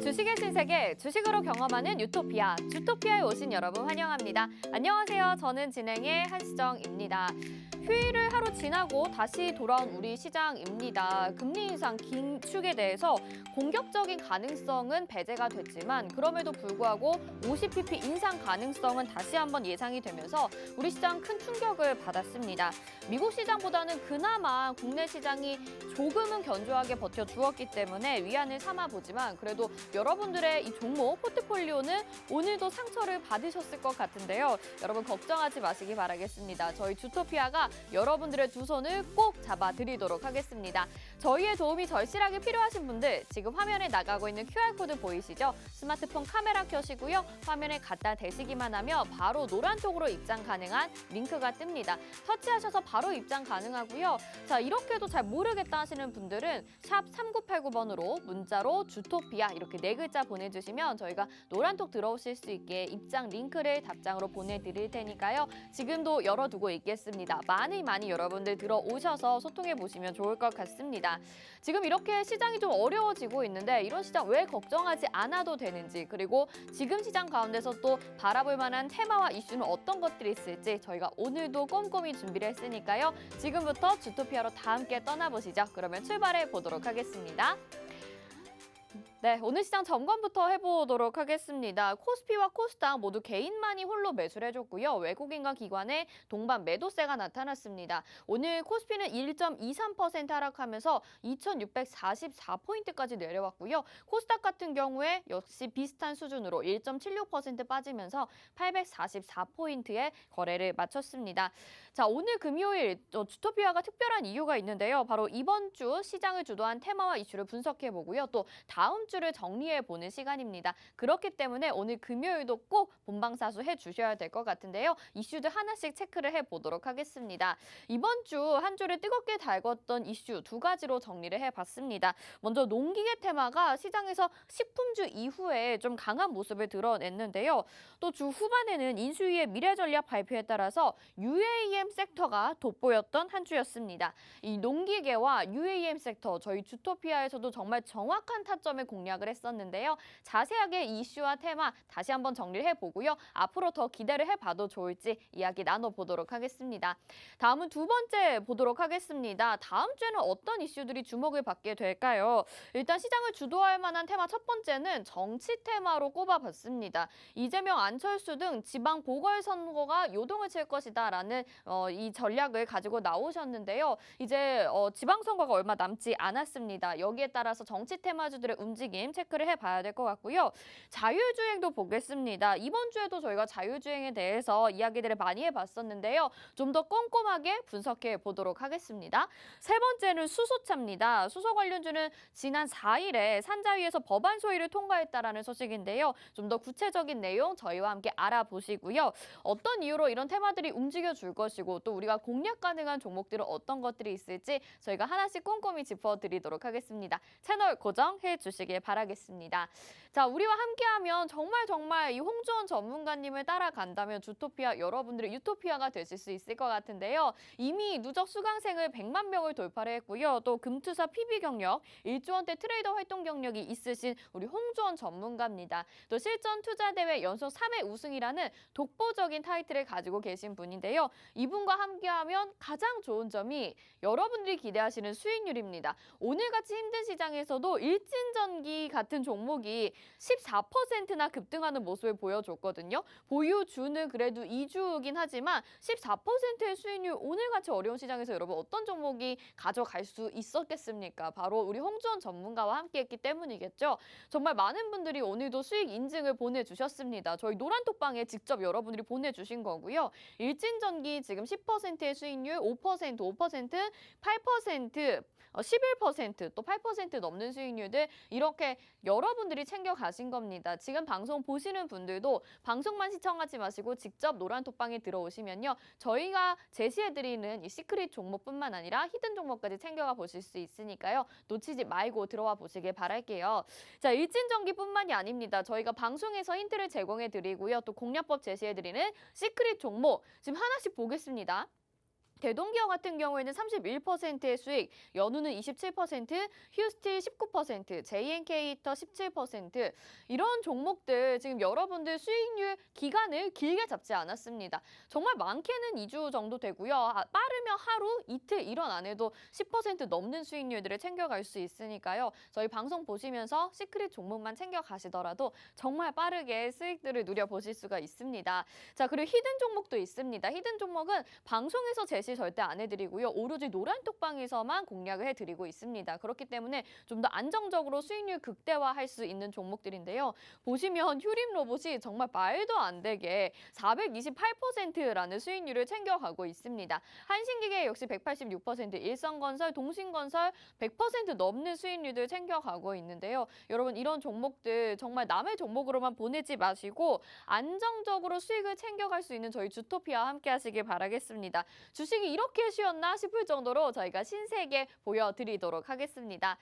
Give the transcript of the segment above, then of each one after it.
주식의 신세계, 주식으로 경험하는 유토피아, 주토피아에 오신 여러분 환영합니다. 안녕하세요. 저는 진행의 한수정입니다. 휴일을 하루 지나고 다시 돌아온 우리 시장입니다. 금리 인상 긴축에 대해서 공격적인 가능성은 배제가 됐지만 그럼에도 불구하고 50bp 인상 가능성은 다시 한번 예상이 되면서 우리 시장 큰 충격을 받았습니다. 미국 시장보다는 그나마 국내 시장이 조금은 견조하게 버텨주었기 때문에 위안을 삼아보지만 그래도 여러분들의 이 종목 포트폴리오는 오늘도 상처를 받으셨을 것 같은데요. 여러분 걱정하지 마시기 바라겠습니다. 저희 주토피아가 여러분들의 두 손을 꼭 잡아드리도록 하겠습니다. 저희의 도움이 절실하게 필요하신 분들 지금 화면에 나가고 있는 QR코드 보이시죠? 스마트폰 카메라 켜시고요. 화면에 갖다 대시기만 하면 바로 노란 쪽으로 입장 가능한 링크가 뜹니다. 터치하셔서 바로 입장 가능하고요. 자, 이렇게도 잘 모르겠다 하시는 분들은 샵 3989번으로 문자로 주토피아 이렇게 네 글자 보내주시면 저희가 노란톡 들어오실 수 있게 입장 링크를 답장으로 보내드릴 테니까요. 지금도 열어두고 있겠습니다. 많이 여러분들 들어오셔서 소통해 보시면 좋을 것 같습니다. 지금 이렇게 시장이 좀 어려워지고 있는데 이런 시장 왜 걱정하지 않아도 되는지 그리고 지금 시장 가운데서 또 바라볼 만한 테마와 이슈는 어떤 것들이 있을지 저희가 오늘도 꼼꼼히 준비를 했으니까요. 지금부터 주토피아로 다 함께 떠나보시죠. 그러면 출발해 보도록 하겠습니다. 네, 오늘 시장 점검부터 해보도록 하겠습니다. 코스피와 코스닥 모두 개인만이 홀로 매수를 해줬고요. 외국인과 기관의 동반 매도세가 나타났습니다. 오늘 코스피는 1.23% 하락하면서 2,644포인트까지 내려왔고요. 코스닥 같은 경우에 역시 비슷한 수준으로 1.76% 빠지면서 844포인트의 거래를 마쳤습니다. 자, 오늘 금요일 주토피아가 특별한 이유가 있는데요. 바로 이번 주 시장을 주도한 테마와 이슈를 분석해보고요. 또 다음 주를 정리해보는 시간입니다. 그렇기 때문에 오늘 금요일도 꼭 본방사수 해주셔야 될 것 같은데요. 이슈들 하나씩 체크를 해보도록 하겠습니다. 이번 주 한 주를 뜨겁게 달궜던 이슈 두 가지로 정리를 해봤습니다. 먼저 농기계 테마가 시장에서 식품주 이후에 좀 강한 모습을 드러냈는데요. 또 주 후반에는 인수위의 미래전략 발표에 따라서 UAM 섹터가 돋보였던 한 주였습니다. 이 농기계와 UAM 섹터 저희 주토피아에서도 정말 정확한 타점을 공략을 했었는데요. 자세하게 이슈와 테마 다시 한번 정리를 해보고요. 앞으로 더 기대를 해봐도 좋을지 이야기 나눠보도록 하겠습니다. 다음은 두 번째 보도록 하겠습니다. 다음 주에는 어떤 이슈들이 주목을 받게 될까요? 일단 시장을 주도할 만한 테마 첫 번째는 정치 테마로 꼽아봤습니다. 이재명, 안철수 등 지방 보궐선거가 요동을 칠 것이다라는 이 전략을 가지고 나오셨는데요. 이제 지방선거가 얼마 남지 않았습니다. 여기에 따라서 정치 테마주들의 움직임 체크를 해봐야 될 것 같고요. 자율주행도 보겠습니다. 이번 주에도 저희가 자율주행에 대해서 이야기들을 많이 해봤었는데요. 좀 더 꼼꼼하게 분석해 보도록 하겠습니다. 세 번째는 수소차입니다. 수소 관련주는 지난 4일에 산자위에서 법안 소위를 통과했다라는 소식인데요. 좀 더 구체적인 내용 저희와 함께 알아보시고요. 어떤 이유로 이런 테마들이 움직여줄 것이고 또 우리가 공략 가능한 종목들은 어떤 것들이 있을지 저희가 하나씩 꼼꼼히 짚어드리도록 하겠습니다. 채널 고정해 주시길 바라겠습니다. 자, 우리와 함께하면 정말 이 홍주원 전문가님을 따라간다면 주토피아 여러분들의 유토피아가 되실 수 있을 것 같은데요. 이미 누적 수강생을 100만 명을 돌파를 했고요. 또 금투사 PB 경력, 1조 원대 트레이더 활동 경력이 있으신 우리 홍주원 전문가입니다. 또 실전 투자 대회 연속 3회 우승이라는 독보적인 타이틀을 가지고 계신 분인데요. 이분과 함께하면 가장 좋은 점이 여러분들이 기대하시는 수익률입니다. 오늘같이 힘든 시장에서도 일진전기 같은 종목이 14%나 급등하는 모습을 보여줬거든요. 보유주는 그래도 2주긴 하지만 14%의 수익률 오늘같이 어려운 시장에서 여러분 어떤 종목이 가져갈 수 있었겠습니까? 바로 우리 홍주원 전문가와 함께했기 때문이겠죠. 정말 많은 분들이 오늘도 수익 인증을 보내주셨습니다. 저희 노란톡방에 직접 여러분들이 보내주신 거고요. 일진전기 지금 10%의 수익률, 5%, 8%, 11%, 또 8% 넘는 수익률들 이렇게 여러분들이 챙겨가신 겁니다. 지금 방송 보시는 분들도 방송만 시청하지 마시고 직접 노란톡방에 들어오시면요. 저희가 제시해드리는 이 시크릿 종목뿐만 아니라 히든 종목까지 챙겨가 보실 수 있으니까요. 놓치지 말고 들어와 보시길 바랄게요. 자, 일진전기뿐만이 아닙니다. 저희가 방송에서 힌트를 제공해드리고요. 또 공략법 제시해드리는 시크릿 종목 지금 하나씩 보겠습니다. 대동기업 같은 경우에는 31%의 수익, 연우는 27%, 휴스틸 19%, JNK히터 17% 이런 종목들 지금 여러분들 수익률 기간을 길게 잡지 않았습니다. 정말 많게는 2주 정도 되고요. 빠르면 하루, 이틀 이런 안에도 10% 넘는 수익률들을 챙겨갈 수 있으니까요. 저희 방송 보시면서 시크릿 종목만 챙겨가시더라도 정말 빠르게 수익들을 누려보실 수가 있습니다. 자, 그리고 히든 종목도 있습니다. 히든 종목은 방송에서 제시 절대 안 해드리고요. 오로지 노란톡방에서만 공략을 해드리고 있습니다. 그렇기 때문에 좀 더 안정적으로 수익률 극대화할 수 있는 종목들인데요. 보시면 휴림 로봇이 정말 말도 안 되게 428%라는 수익률을 챙겨가고 있습니다. 한신기계 역시 186%, 일성건설, 동신건설 100% 넘는 수익률을 챙겨가고 있는데요. 여러분 이런 종목들 정말 남의 종목으로만 보내지 마시고 안정적으로 수익을 챙겨갈 수 있는 저희 주토피아와 함께 하시길 바라겠습니다. 주식이 이렇게 쉬웠나 싶을 정도로 저희가 신세계 보여드리도록 하겠습니다.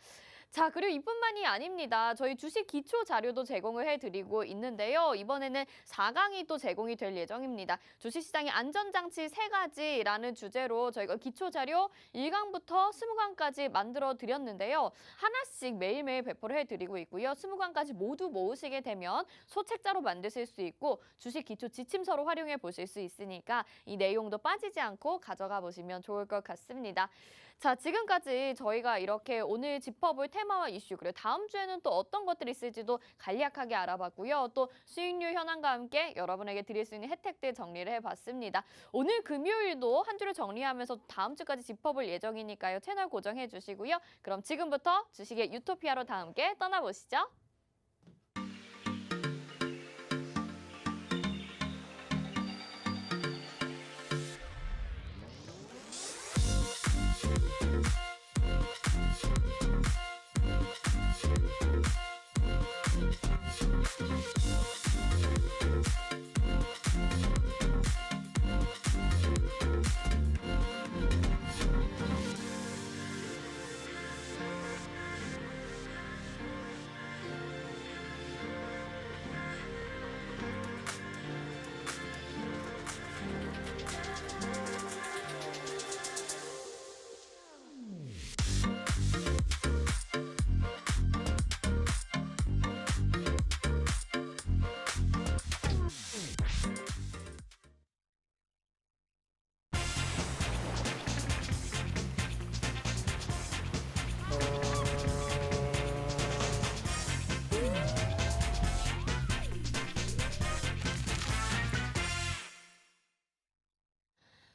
자, 그리고 이뿐만이 아닙니다. 저희 주식 기초 자료도 제공을 해드리고 있는데요. 이번에는 4강이 또 제공이 될 예정입니다. 주식시장의 안전장치 3가지라는 주제로 저희가 기초 자료 1강부터 20강까지 만들어 드렸는데요. 하나씩 매일매일 배포를 해드리고 있고요. 20강까지 모두 모으시게 되면 소책자로 만드실 수 있고 주식 기초 지침서로 활용해 보실 수 있으니까 이 내용도 빠지지 않고 가져가 보시면 좋을 것 같습니다. 자, 지금까지 저희가 이렇게 오늘 짚어볼 테마와 이슈, 그리고 다음 주에는 또 어떤 것들이 있을지도 간략하게 알아봤고요. 또 수익률 현황과 함께 여러분에게 드릴 수 있는 혜택들 정리를 해봤습니다. 오늘 금요일도 한 주를 정리하면서 다음 주까지 짚어볼 예정이니까요. 채널 고정해 주시고요. 그럼 지금부터 주식의 유토피아로 다 함께 떠나보시죠.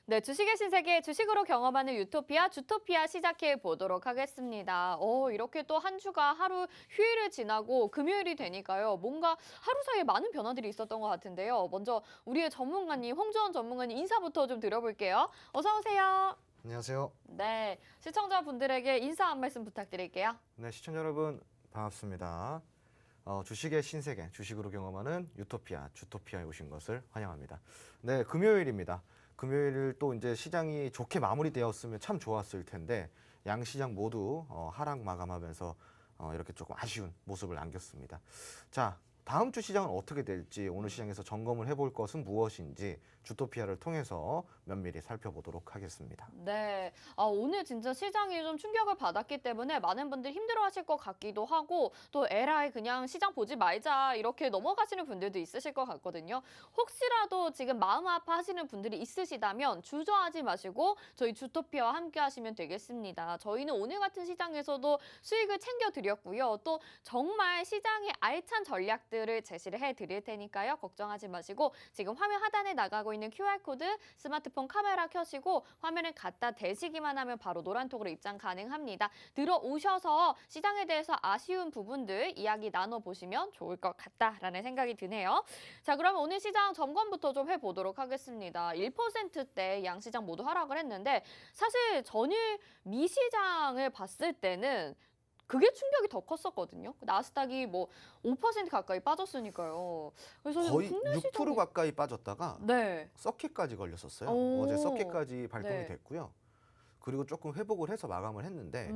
네, 주식의 신세계, 주식으로 경험하는 유토피아, 주토피아 시작해 보도록 하겠습니다. 이렇게 또 한 주가 하루 휴일을 지나고 금요일이 되니까요. 뭔가 하루 사이에 많은 변화들이 있었던 것 같은데요. 먼저 우리의 전문가님, 홍주원 전문가님 인사부터 좀 드려볼게요. 어서 오세요. 안녕하세요. 네, 시청자분들에게 인사 한 말씀 부탁드릴게요. 네, 시청자 여러분 반갑습니다. 주식의 신세계, 주식으로 경험하는 유토피아, 주토피아에 오신 것을 환영합니다. 네, 금요일입니다. 금요일 또 이제 시장이 좋게 마무리되었으면 참 좋았을 텐데 양 시장 모두 하락 마감하면서 이렇게 조금 아쉬운 모습을 남겼습니다. 자, 다음 주 시장은 어떻게 될지, 오늘 시장에서 점검을 해볼 것은 무엇인지 주토피아를 통해서 면밀히 살펴보도록 하겠습니다. 네, 오늘 진짜 시장이 좀 충격을 받았기 때문에 많은 분들이 힘들어하실 것 같기도 하고 또 에라이 그냥 시장 보지 말자 이렇게 넘어가시는 분들도 있으실 것 같거든요. 혹시라도 지금 마음 아파하시는 분들이 있으시다면 주저하지 마시고 저희 주토피아와 함께 하시면 되겠습니다. 저희는 오늘 같은 시장에서도 수익을 챙겨드렸고요. 또 정말 시장의 알찬 전략들을 제시를 해드릴 테니까요. 걱정하지 마시고 지금 화면 하단에 나가고 있는 QR코드 스마트폰 카메라 켜시고 화면을 갖다 대시기만 하면 바로 노란톡으로 입장 가능합니다. 들어오셔서 시장에 대해서 아쉬운 부분들 이야기 나눠보시면 좋을 것 같다라는 생각이 드네요. 자, 그러면 오늘 시장 점검부터 좀 해보도록 하겠습니다. 1%대 양시장 모두 하락을 했는데 사실 전일 미시장을 봤을 때는 그게 충격이 더 컸었거든요. 나스닥이 뭐 5% 가까이 빠졌으니까요. 그래서 거의 국내 6% 시장이 가까이 빠졌다가 네. 썩기까지 걸렸었어요. 오. 어제 썩기까지 발동이 네. 됐고요. 그리고 조금 회복을 해서 마감을 했는데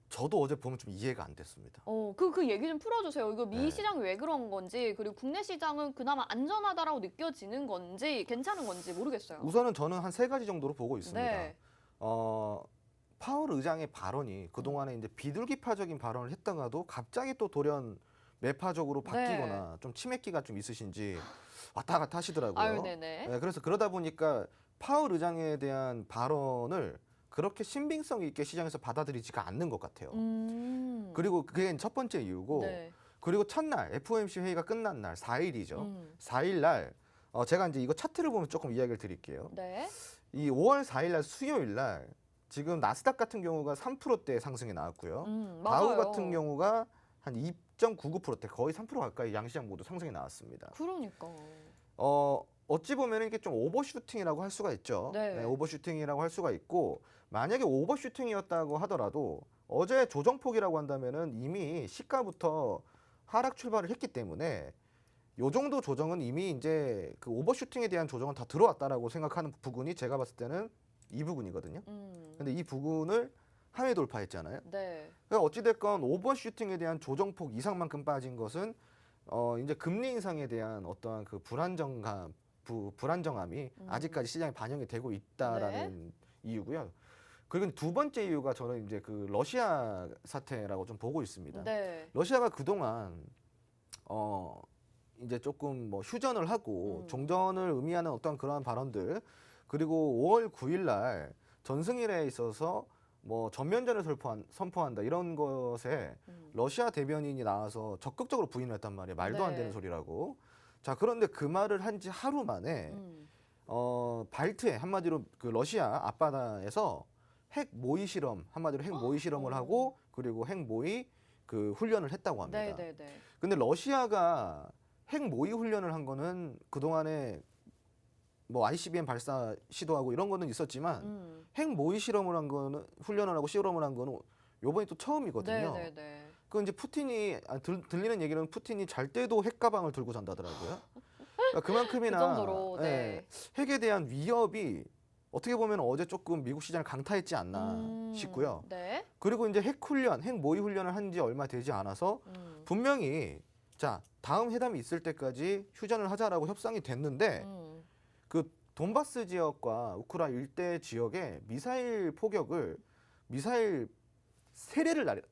저도 어제 보면 좀 이해가 안 됐습니다. 그 얘기 좀 풀어주세요. 이거 미 네. 시장이 왜 그런 건지, 그리고 국내 시장은 그나마 안전하다라고 느껴지는 건지, 괜찮은 건지 모르겠어요. 우선은 저는 한 3가지 정도로 보고 있습니다. 네. 파월 의장의 발언이 그동안에 이제 비둘기파적인 발언을 했다가도 갑자기 또 돌연 매파적으로 바뀌거나 좀 치맥기가 좀 있으신지 왔다 갔다 하시더라고요. 아유, 네네. 네, 그래서 그러다 보니까 파월 의장에 대한 발언을 그렇게 신빙성 있게 시장에서 받아들이지가 않는 것 같아요. 그리고 그게 첫 번째 이유고, 네. 그리고 첫날 FOMC 회의가 끝난 날 4일이죠. 음. 4일 날 제가 이제 이거 차트를 보면 조금 이야기를 드릴게요. 네. 이 5월 4일 날 수요일 날 지금 나스닥 같은 경우가 3%대 상승이 나왔고요. 다우 맞아요. 같은 경우가 한 2.99%대 거의 3% 가까이 양시장 모두 상승이 나왔습니다. 그러니까. 어찌 보면 이게 좀 오버슈팅이라고 할 수가 있죠. 네. 오버슈팅이라고 할 수가 있고, 만약에 오버슈팅이었다고 하더라도 어제 조정폭이라고 한다면은 이미 시가부터 하락 출발을 했기 때문에 요 정도 조정은 이미 이제 그 오버슈팅에 대한 조정은 다 들어왔다라고 생각하는 부분이 제가 봤을 때는 이 부분이거든요. 근데 이 부분을 하회 돌파했잖아요. 네. 그러니까 어찌됐건 오버슈팅에 대한 조정폭 이상만큼 빠진 것은 이제 금리 인상에 대한 어떠한 그 불안정함이 아직까지 시장에 반영이 되고 있다라는 이유고요. 그리고 두 번째 이유가 저는 이제 그 러시아 사태라고 좀 보고 있습니다. 네. 러시아가 그동안 이제 조금 뭐 휴전을 하고 종전을 의미하는 어떤 그러한 발언들, 그리고 5월 9일 날 전승일에 있어서 뭐 전면전을 선포한다 이런 것에 러시아 대변인이 나와서 적극적으로 부인을 했단 말이에요. 말도 안 네. 되는 소리라고. 자, 그런데 그 말을 한 지 하루 만에 발트해, 한마디로 그 러시아 앞바다에서 핵 모의 실험, 한마디로 핵 모의 실험을 하고, 그리고 핵 모의 그 훈련을 했다고 합니다. 네네네. 근데 러시아가 핵 모의 훈련을 한 거는 그동안에 뭐 ICBM 발사 시도하고 이런 거는 있었지만 핵 모의 실험을 한 거는, 훈련을 하고 실험을 한 거는 요번이 또 처음이거든요. 네네네. 그 이제 푸틴이 들리는 얘기는 푸틴이 잘 때도 핵 가방을 들고 잔다더라고요. 그러니까 그만큼이나 그 정도로, 네. 핵에 대한 위협이 어떻게 보면 어제 조금 미국 시장을 강타했지 않나 싶고요. 네. 그리고 이제 핵 훈련, 핵 모의 훈련을 한 지 얼마 되지 않아서 분명히 자, 다음 회담이 있을 때까지 휴전을 하자라고 협상이 됐는데 그 돈바스 지역과 우크라 일대 지역에 미사일 포격을, 미사일 세례를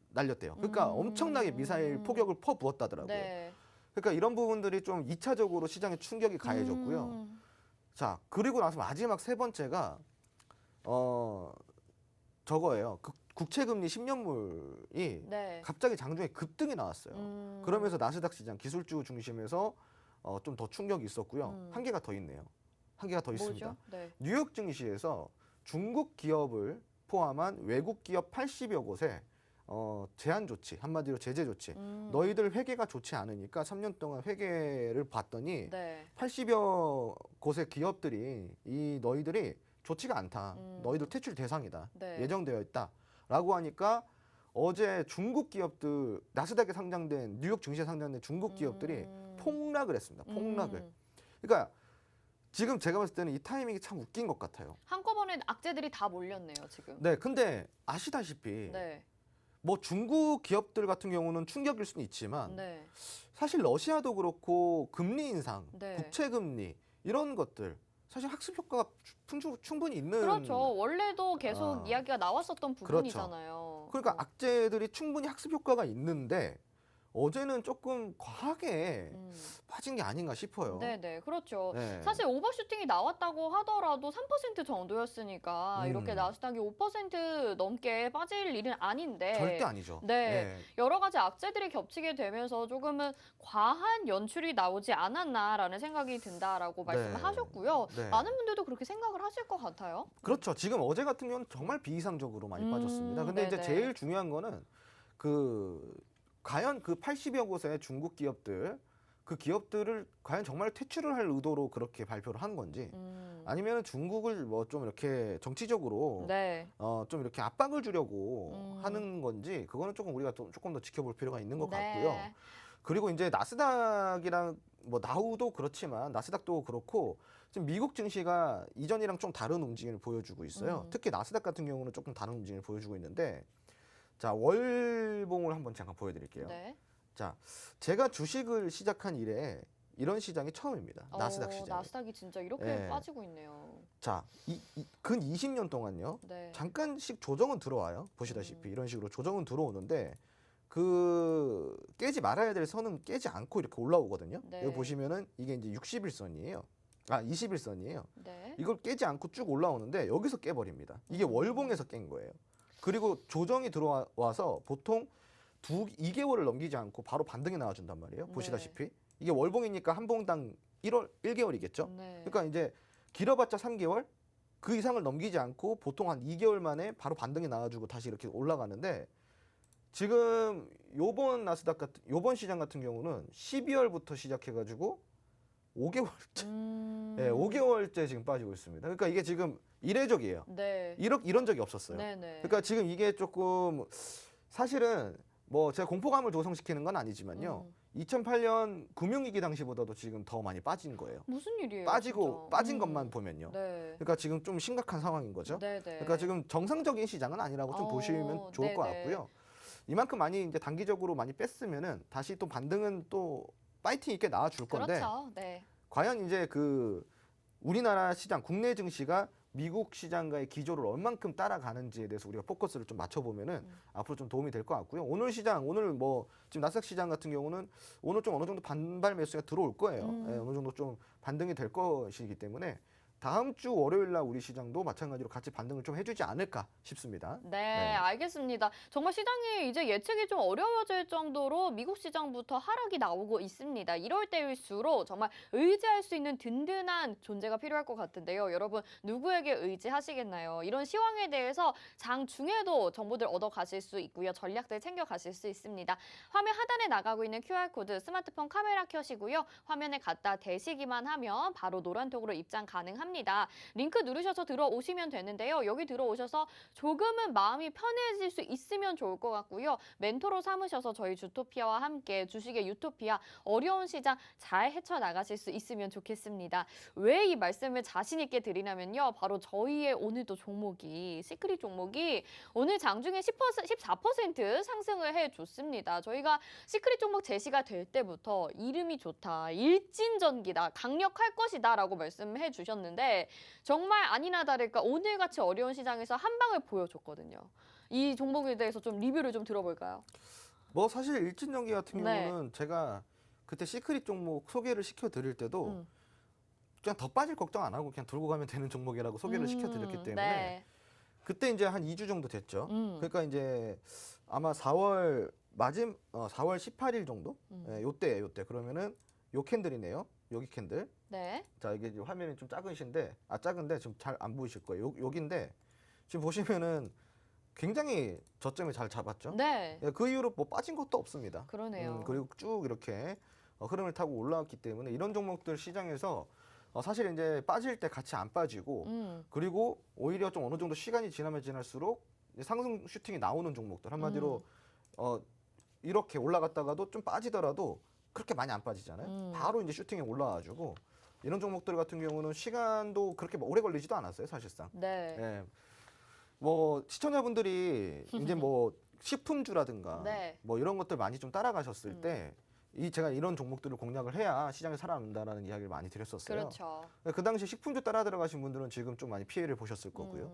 날렸대요. 그러니까 엄청나게 미사일 포격을 퍼부었다더라고요. 네. 그러니까 이런 부분들이 좀 2차적으로 시장에 충격이 가해졌고요. 자, 그리고 나서 마지막 세 번째가 저거예요. 국채금리 10년물이 네. 갑자기 장중에 급등이 나왔어요. 그러면서 나스닥 시장 기술주 중심에서 좀 더 충격이 있었고요. 한 개가 더 있네요. 한 개가 더 있습니다. 뭐죠? 네. 뉴욕 증시에서 중국 기업을 포함한 외국 기업 80여 곳에 제한 조치, 한마디로 제재 조치. 너희들 회계가 좋지 않으니까 3년 동안 회계를 봤더니 네. 80여 곳의 기업들이 너희들이 좋지가 않다. 너희들 퇴출 대상이다. 네. 예정되어 있다라고 하니까 어제 중국 기업들, 나스닥에 상장된, 뉴욕 증시에 상장된 중국 기업들이 폭락을 했습니다. 폭락을. 그러니까 지금 제가 봤을 때는 이 타이밍이 참 웃긴 것 같아요. 한꺼번에 악재들이 다 몰렸네요, 지금. 네, 근데 아시다시피 네. 뭐 중국 기업들 같은 경우는 충격일 수는 있지만 네. 사실 러시아도 그렇고 금리 인상, 네. 국채 금리 이런 것들 사실 학습 효과가 충분히 있는. 그렇죠. 원래도 계속 아, 이야기가 나왔었던 그렇죠. 부분이잖아요. 그러니까 악재들이 충분히 학습 효과가 있는데 어제는 조금 과하게 빠진 게 아닌가 싶어요. 네네, 그렇죠. 네. 사실 오버슈팅이 나왔다고 하더라도 3% 정도였으니까 이렇게 나스닥이 5% 넘게 빠질 일은 아닌데. 절대 아니죠. 네. 여러 가지 악재들이 겹치게 되면서 조금은 과한 연출이 나오지 않았나라는 생각이 든다라고 말씀을 네. 하셨고요. 네. 많은 분들도 그렇게 생각을 하실 것 같아요. 그렇죠. 지금 어제 같은 경우는 정말 비이상적으로 많이 빠졌습니다. 근데 이제 네네. 제일 중요한 거는 과연 그 80여 곳의 중국 기업들, 그 기업들을 과연 정말 퇴출을 할 의도로 그렇게 발표를 한 건지, 아니면 중국을 뭐 좀 이렇게 정치적으로 네. 좀 이렇게 압박을 주려고 하는 건지, 그거는 조금 우리가 조금 더 지켜볼 필요가 있는 것 같고요. 네. 그리고 이제 나스닥이랑 뭐 나우도 그렇지만 나스닥도 그렇고 지금 미국 증시가 이전이랑 좀 다른 움직임을 보여주고 있어요. 특히 나스닥 같은 경우는 조금 다른 움직임을 보여주고 있는데, 자, 월봉을 한번 잠깐 보여드릴게요. 네. 자, 제가 주식을 시작한 이래 이런 시장이 처음입니다. 나스닥 시장. 나스닥이 진짜 이렇게 네. 빠지고 있네요. 자, 근 20년 동안요. 네. 잠깐씩 조정은 들어와요. 보시다시피 이런 식으로 조정은 들어오는데 그 깨지 말아야 될 선은 깨지 않고 이렇게 올라오거든요. 네. 여기 보시면은 이게 이제 60일선이에요. 20일선이에요. 네. 이걸 깨지 않고 쭉 올라오는데 여기서 깨버립니다. 이게 월봉에서 깬 거예요. 그리고 조정이 들어와서 보통 2개월을 넘기지 않고 바로 반등이 나와준단 말이에요. 네. 보시다시피 이게 월봉이니까 한 봉당 1개월이겠죠. 네. 그러니까 이제 길어봤자 3개월 그 이상을 넘기지 않고 보통 한 2개월 만에 바로 반등이 나와주고 다시 이렇게 올라가는데 지금 요번 시장 같은 경우는 12월부터 시작해가지고 5개월째, 네, 5개월째 지금 빠지고 있습니다. 그러니까 이게 지금 이례적이에요. 네. 이런 적이 없었어요. 네네. 그러니까 지금 이게 조금 사실은 뭐 제가 공포감을 조성시키는 건 아니지만요. 2008년 금융위기 당시보다도 지금 더 많이 빠진 거예요. 무슨 일이에요? 빠지고 진짜? 빠진 것만 보면요. 네. 그러니까 지금 좀 심각한 상황인 거죠. 네네. 그러니까 지금 정상적인 시장은 아니라고 좀 보시면 좋을 것 네네. 같고요. 이만큼 많이 이제 단기적으로 많이 뺐으면은 다시 또 반등은 또 파이팅 있게 나와줄 건데 그렇죠. 네. 과연 이제 그 우리나라 시장 국내 증시가 미국 시장과의 기조를 얼만큼 따라가는지에 대해서 우리가 포커스를 좀 맞춰보면은 앞으로 좀 도움이 될 것 같고요. 오늘 뭐 지금 나스닥 시장 같은 경우는 오늘 좀 어느 정도 반발 매수가 들어올 거예요. 예, 어느 정도 좀 반등이 될 것이기 때문에 다음 주 월요일 날 우리 시장도 마찬가지로 같이 반등을 좀 해주지 않을까 싶습니다. 네, 알겠습니다. 정말 시장이 이제 예측이 좀 어려워질 정도로 미국 시장부터 하락이 나오고 있습니다. 이럴 때일수록 정말 의지할 수 있는 든든한 존재가 필요할 것 같은데요. 여러분 누구에게 의지하시겠나요? 이런 시황에 대해서 장 중에도 정보들 얻어 가실 수 있고요. 전략들 챙겨 가실 수 있습니다. 화면 하단에 나가고 있는 QR코드 스마트폰 카메라 켜시고요. 화면에 갖다 대시기만 하면 바로 노란톡으로 입장 가능합니다. 링크 누르셔서 들어오시면 되는데요. 여기 들어오셔서 조금은 마음이 편해질 수 있으면 좋을 것 같고요. 멘토로 삼으셔서 저희 주토피아와 함께 주식의 유토피아 어려운 시장 잘 헤쳐나가실 수 있으면 좋겠습니다. 왜 이 말씀을 자신 있게 드리냐면요. 바로 저희의 오늘도 종목이 시크릿 종목이 오늘 장중에 14% 상승을 해줬습니다. 저희가 시크릿 종목 제시가 될 때부터 이름이 좋다, 일진전기다, 강력할 것이다 라고 말씀해 주셨는데 정말 아니나 다를까 오늘같이 어려운 시장에서 한 방을 보여줬거든요. 이 종목에 대해서 좀 리뷰를 좀 들어볼까요? 뭐 사실 일진전기 같은 네. 경우는 제가 그때 시크릿 종목 소개를 시켜드릴 때도 음. 그냥 더 빠질 걱정 안 하고 그냥 들고 가면 되는 종목이라고 소개를 시켜드렸기 때문에 네. 그때 이제 한 2주 정도 됐죠. 음. 그러니까 이제 아마 4월 18일 정도? 예, 요때 그러면은 요 캔들이네요. 여기 캔들. 네. 자, 이게 지금 화면이 좀 작은데 지금 잘 안 보이실 거예요. 여기인데 지금 보시면은 굉장히 저점에 잘 잡았죠. 네. 예, 그 이후로 뭐 빠진 것도 없습니다. 그러네요. 그리고 쭉 이렇게 흐름을 타고 올라왔기 때문에 이런 종목들 시장에서 사실 이제 빠질 때 같이 안 빠지고 그리고 오히려 좀 어느 정도 시간이 지나면 지날수록 이제 상승 슈팅이 나오는 종목들 한마디로 이렇게 올라갔다가도 좀 빠지더라도 그렇게 많이 안 빠지잖아요. 바로 이제 슈팅이 올라와가지고 이런 종목들 같은 경우는 시간도 그렇게 오래 걸리지도 않았어요, 사실상. 네. 예. 뭐 시청자분들이 이제 뭐 식품주라든가 네. 뭐 이런 것들 많이 좀 따라가셨을 때 제가 이런 종목들을 공략을 해야 시장에 살아남는다라는 이야기를 많이 드렸었어요. 그렇죠. 그 당시 식품주 따라 들어가신 분들은 지금 좀 많이 피해를 보셨을 거고요.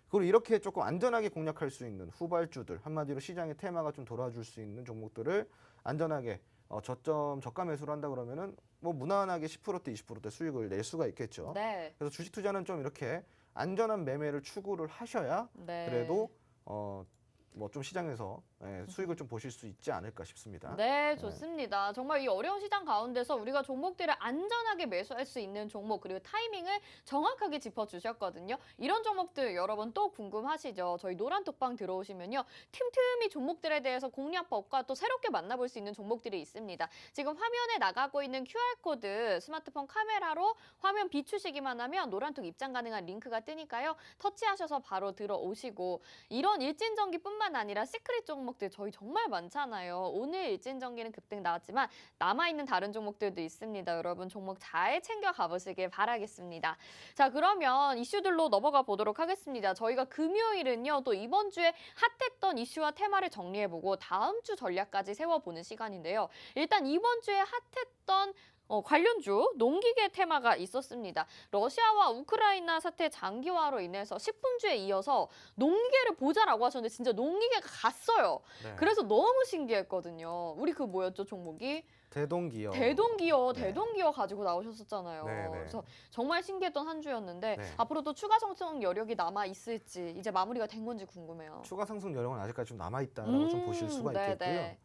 그리고 이렇게 조금 안전하게 공략할 수 있는 후발주들, 한마디로 시장의 테마가 좀 돌아줄 수 있는 종목들을 안전하게 저가 매수를 한다 그러면은 뭐 무난하게 10%대 20%대 수익을 낼 수가 있겠죠. 네. 그래서 주식 투자는 좀 이렇게 안전한 매매를 추구를 하셔야 네. 그래도 뭐 좀 시장에서 수익을 좀 보실 수 있지 않을까 싶습니다. 네, 좋습니다. 정말 이 어려운 시장 가운데서 우리가 종목들을 안전하게 매수할 수 있는 종목 그리고 타이밍을 정확하게 짚어주셨거든요. 이런 종목들 여러분 또 궁금하시죠? 저희 노란톡방 들어오시면요. 틈틈이 종목들에 대해서 공략법과 또 새롭게 만나볼 수 있는 종목들이 있습니다. 지금 화면에 나가고 있는 QR코드 스마트폰 카메라로 화면 비추시기만 하면 노란톡 입장 가능한 링크가 뜨니까요. 터치하셔서 바로 들어오시고 이런 일진전기뿐만 아니라 시크릿 종목 종목들 저희 정말 많잖아요. 오늘 일진전기는 급등 나왔지만 남아있는 다른 종목들도 있습니다. 여러분 종목 잘 챙겨 가보시길 바라겠습니다. 자, 그러면 이슈들로 넘어가 보도록 하겠습니다. 저희가 금요일은요, 또 이번 주에 핫했던 이슈와 테마를 정리해보고 다음 주 전략까지 세워보는 시간인데요. 일단 이번 주에 핫했던 관련주 농기계 테마가 있었습니다. 러시아와 우크라이나 사태 장기화로 인해서 식품주에 이어서 농기계를 보자라고 하셨는데 진짜 농기계가 갔어요. 네. 그래서 너무 신기했거든요. 우리 그 뭐였죠, 종목이? 대동기업. 대동기어, 네. 대동기어 가지고 나오셨었잖아요. 네, 네. 그래서 정말 신기했던 한 주였는데 네. 앞으로도 추가 상승 여력이 남아 있을지 이제 마무리가 된 건지 궁금해요. 추가 상승 여력은 아직까지 좀 남아 있다라고 좀 보실 수가 네, 있겠고요. 네.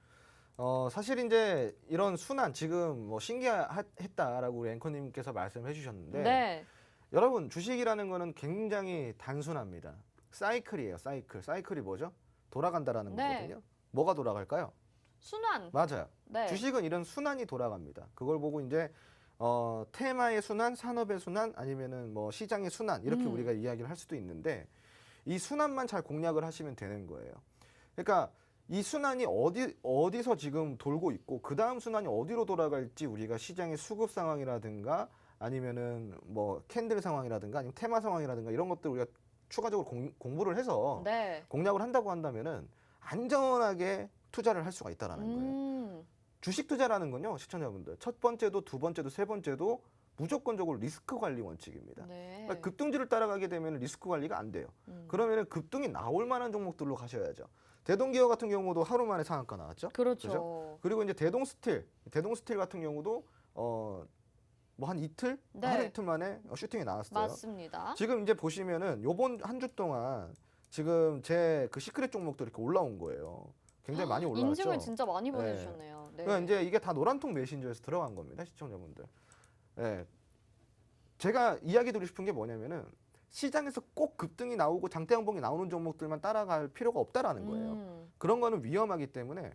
사실 이제 이런 순환 지금 뭐 신기했다라고 우리 앵커님께서 말씀해 주셨는데 네. 여러분 주식이라는 거는 굉장히 단순합니다. 사이클이에요. 사이클이 뭐죠? 돌아간다라는 네. 거거든요. 뭐가 돌아갈까요? 순환. 맞아요. 네. 주식은 이런 순환이 돌아갑니다. 그걸 보고 이제 테마의 순환, 산업의 순환, 아니면은 뭐 시장의 순환 이렇게 우리가 이야기를 할 수도 있는데 이 순환만 잘 공략을 하시면 되는 거예요. 그러니까 이 순환이 어디서 지금 돌고 있고 그 다음 순환이 어디로 돌아갈지 우리가 시장의 수급 상황이라든가 아니면은 뭐 캔들 상황이라든가 아니면 테마 상황이라든가 이런 것들 우리가 추가적으로 공부를 해서 네. 공략을 한다고 한다면은 안전하게 투자를 할 수가 있다라는 거예요. 주식 투자라는 건요, 시청자분들 첫 번째도 두 번째도 세 번째도 무조건적으로 리스크 관리 원칙입니다. 네. 그러니까 급등주를 따라가게 되면 리스크 관리가 안 돼요. 그러면은 급등이 나올 만한 종목들로 가셔야죠. 대동기업 같은 경우도 하루 만에 상한가 나왔죠. 그렇죠. 그죠? 그리고 이제 대동스틸 같은 경우도 뭐 한 이틀, 네. 하루 이틀 만에 슈팅이 나왔어요. 맞습니다. 지금 이제 보시면은 요번 한 주 동안 지금 제 그 시크릿 종목도 이렇게 올라온 거예요. 굉장히 많이 올라왔죠. 인증을 진짜 많이 네. 보내주셨네요. 네. 그러니까 이제 이게 다 노란통 메신저에서 들어간 겁니다, 시청자분들. 예. 제가 이야기 드리고 싶은 게 뭐냐면은 시장에서 꼭 급등이 나오고 장대 양봉이 나오는 종목들만 따라갈 필요가 없다라는 거예요. 그런 거는 위험하기 때문에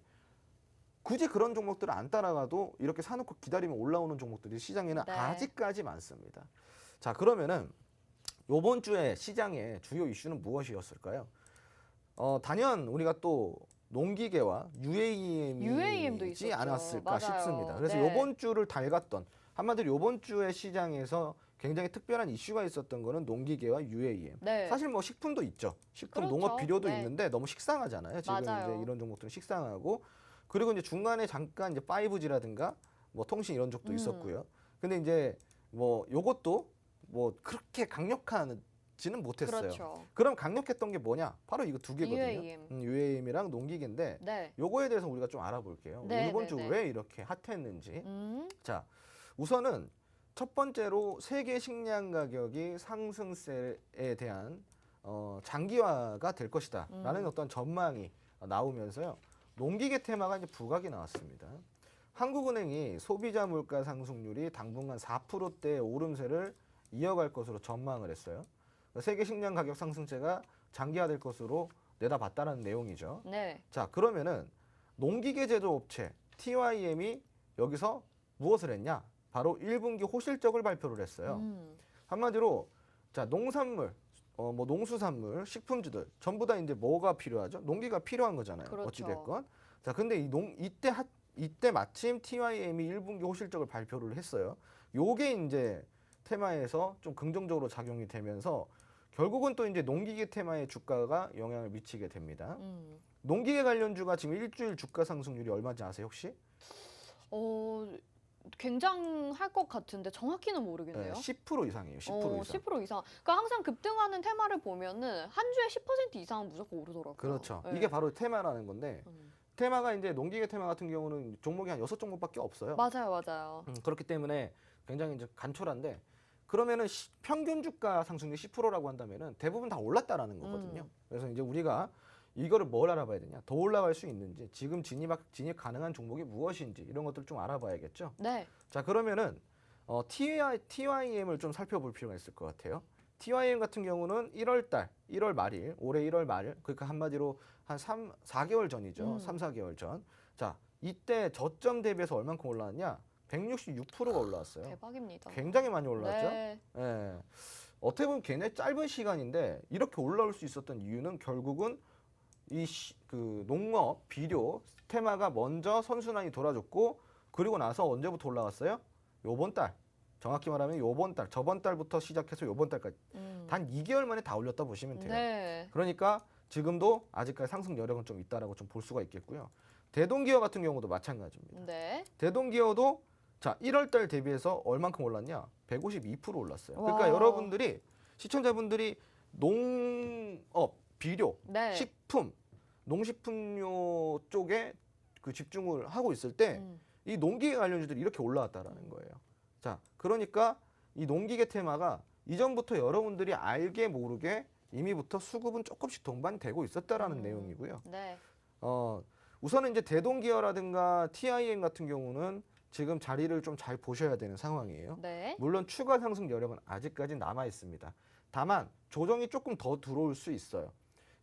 굳이 그런 종목들을 안 따라가도 이렇게 사놓고 기다리면 올라오는 종목들이 시장에는 네. 아직까지 많습니다. 자, 그러면은 요번 주에 시장의 주요 이슈는 무엇이었을까요? 단연 우리가 또 농기계와 UAM도 UAM이지 있었죠. 않았을까 맞아요. 싶습니다. 그래서 네. 요번 주를 달갔던 한마디로 요번 주에 시장에서 굉장히 특별한 이슈가 있었던 거는 농기계와 UAM. 네. 사실 뭐 식품도 있죠. 식품, 그렇죠. 농업 비료도 네. 있는데 너무 식상하잖아요. 지금 맞아요. 이제 이런 종목들은 식상하고 그리고 이제 중간에 잠깐 이제 5G라든가 뭐 통신 이런 쪽도 있었고요. 근데 이제 뭐 요것도 뭐 그렇게 강력하지는 못했어요. 그렇죠. 그럼 강력했던 게 뭐냐? 바로 이거 두 개거든요. UAM. UAM이랑 농기계인데 네. 요거에 대해서 우리가 좀 알아볼게요. 네, 이번 네, 주 네. 왜 이렇게 핫했는지. 음. 자, 우선은 첫 번째로 세계 식량 가격이 상승세에 대한 장기화가 될 것이다라는 어떤 전망이 나오면서요. 농기계 테마가 이제 부각이 나왔습니다. 한국은행이 소비자 물가 상승률이 당분간 4%대의 오름세를 이어갈 것으로 전망을 했어요. 세계 식량 가격 상승세가 장기화될 것으로 내다봤다는 내용이죠. 네. 자, 그러면은 농기계 제조업체 TYM이 여기서 무엇을 했냐? 바로 1분기 호실적을 발표를 했어요. 한마디로 자, 농산물, 뭐 농수산물, 식품주들 전부 다 이제 뭐가 필요하죠? 농기가 필요한 거잖아요. 그렇죠. 어찌 됐건. 자, 근데 이때 마침 TYM이 1분기 호실적을 발표를 했어요. 요게 이제 테마에서 좀 긍정적으로 작용이 되면서 결국은 또 이제 농기계 테마의 주가가 영향을 미치게 됩니다. 농기계 관련주가 지금 일주일 주가 상승률이 얼마인지 아세요, 혹시? 굉장할 것 같은데 정확히는 모르겠네요. 10% 이상이에요. 10% 이상. 10% 이상. 그러니까 항상 급등하는 테마를 보면은 한 주에 10% 이상은 무조건 오르더라고요. 그렇죠. 네. 이게 바로 테마라는 건데 테마가 이제 농기계 테마 같은 경우는 종목이 한 6종목밖에 없어요. 맞아요. 그렇기 때문에 굉장히 이제 간촐한데 그러면은 평균 주가 상승률 10%라고 한다면은 대부분 다 올랐다라는 거거든요. 그래서 이제 우리가 이거를 뭘 알아봐야 되냐? 더 올라갈 수 있는지, 지금 진입 가능한 종목이 무엇인지 이런 것들 좀 알아봐야겠죠. 네. 자, 그러면은 TYM을 좀 살펴볼 필요가 있을 것 같아요. TYM 같은 경우는 1월 말일, 올해 1월 말일, 그러니까 한마디로 한 4개월 전이죠. 3, 4개월 전. 자, 이때 저점 대비해서 얼만큼 올라왔냐? 166%가 올라왔어요. 대박입니다. 굉장히 많이 올랐죠. 네. 예. 어떻게 보면 굉장히 짧은 시간인데 이렇게 올라올 수 있었던 이유는 결국은 그 농업, 비료 테마가 먼저 선순환이 돌아줬고 그리고 나서 언제부터 올라갔어요? 요번 달. 정확히 말하면 요번 달, 저번 달부터 시작해서 요번 달까지 단 2개월 만에 다 올렸다 보시면 돼요. 네. 그러니까 지금도 아직까지 상승 여력은 좀 있다라고 좀 볼 수가 있겠고요. 대동기어 같은 경우도 마찬가지입니다. 네. 대동기어도 자 1월 달 대비해서 얼만큼 올랐냐? 152% 올랐어요. 그러니까 와. 여러분들이 시청자분들이 농업, 비료, 네. 식품, 농식품료 쪽에 그 집중을 하고 있을 때 이 농기계 관련주들이 이렇게 올라왔다라는 거예요. 자, 그러니까 이 농기계 테마가 이전부터 여러분들이 알게 모르게 이미부터 수급은 조금씩 동반되고 있었다라는 내용이고요. 네. 우선은 이제 대동기어라든가 TIM 같은 경우는 지금 자리를 좀 잘 보셔야 되는 상황이에요. 네. 물론 추가 상승 여력은 아직까지 남아 있습니다. 다만 조정이 조금 더 들어올 수 있어요.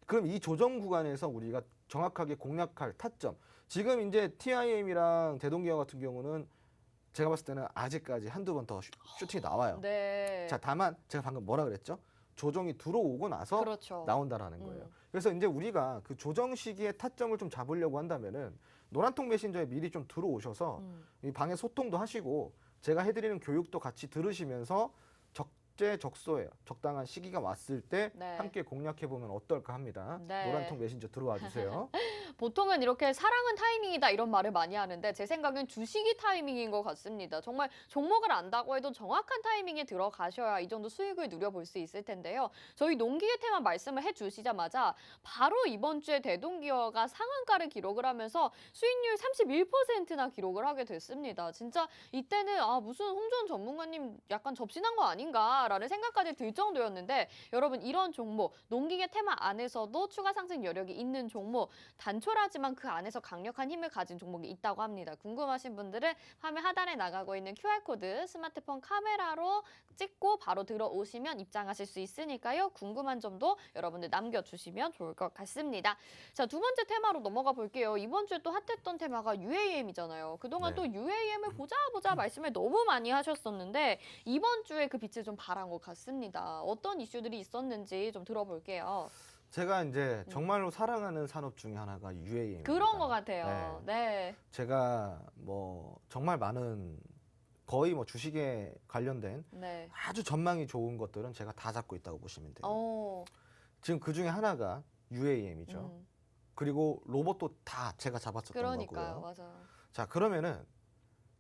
그럼 이 조정 구간에서 우리가 정확하게 공략할 타점. 지금 이제 TIM이랑 대동기어 같은 경우는 제가 봤을 때는 아직까지 한두 번 더 슈팅이 나와요. 네. 자, 다만 제가 방금 뭐라 그랬죠? 조정이 들어오고 나서 그렇죠. 나온다라는 거예요. 그래서 이제 우리가 그 조정 시기에 타점을 좀 잡으려고 한다면은 노란통 메신저에 미리 좀 들어오셔서 이 방에 소통도 하시고 제가 해드리는 교육도 같이 들으시면서 적재적소에 적당한 시기가 왔을 때 네. 함께 공략해 보면 어떨까 합니다. 네. 노란통 메신저 들어와 주세요. 보통은 이렇게 사랑은 타이밍이다 이런 말을 많이 하는데 제 생각엔 주식이 타이밍인 것 같습니다. 정말 종목을 안다고 해도 정확한 타이밍에 들어가셔야 이 정도 수익을 누려볼 수 있을 텐데요. 저희 농기계 테마 말씀을 해주시자마자 바로 이번 주에 대동기어가 상한가를 기록을 하면서 수익률 31%나 기록을 하게 됐습니다. 진짜 이때는 무슨 홍준 전문가님 약간 접신한 거 아닌가라는 생각까지 들 정도였는데 여러분 이런 종목 농기계 테마 안에서도 추가 상승 여력이 있는 종목 단촐하지만 그 안에서 강력한 힘을 가진 종목이 있다고 합니다. 궁금하신 분들은 화면 하단에 나가고 있는 QR코드 스마트폰 카메라로 찍고 바로 들어오시면 입장하실 수 있으니까요. 궁금한 점도 여러분들 남겨주시면 좋을 것 같습니다. 자, 두 번째 테마로 넘어가 볼게요. 이번 주에 또 핫했던 테마가 UAM이잖아요. 그동안 네. 또 UAM을 보자 말씀을 너무 많이 하셨었는데 이번 주에 그 빛을 좀 발한 것 같습니다. 어떤 이슈들이 있었는지 좀 들어볼게요. 제가 이제 정말로 사랑하는 산업 중에 하나가 UAM입니다. 그런 것 같아요. 네. 제가 뭐 정말 많은 거의 뭐 주식에 관련된 네. 아주 전망이 좋은 것들은 제가 다 잡고 있다고 보시면 돼요. 어. 지금 그 중에 하나가 UAM이죠. 그리고 로봇도 다 제가 잡았었던 그러니까요. 거고요. 맞아. 자, 그러면은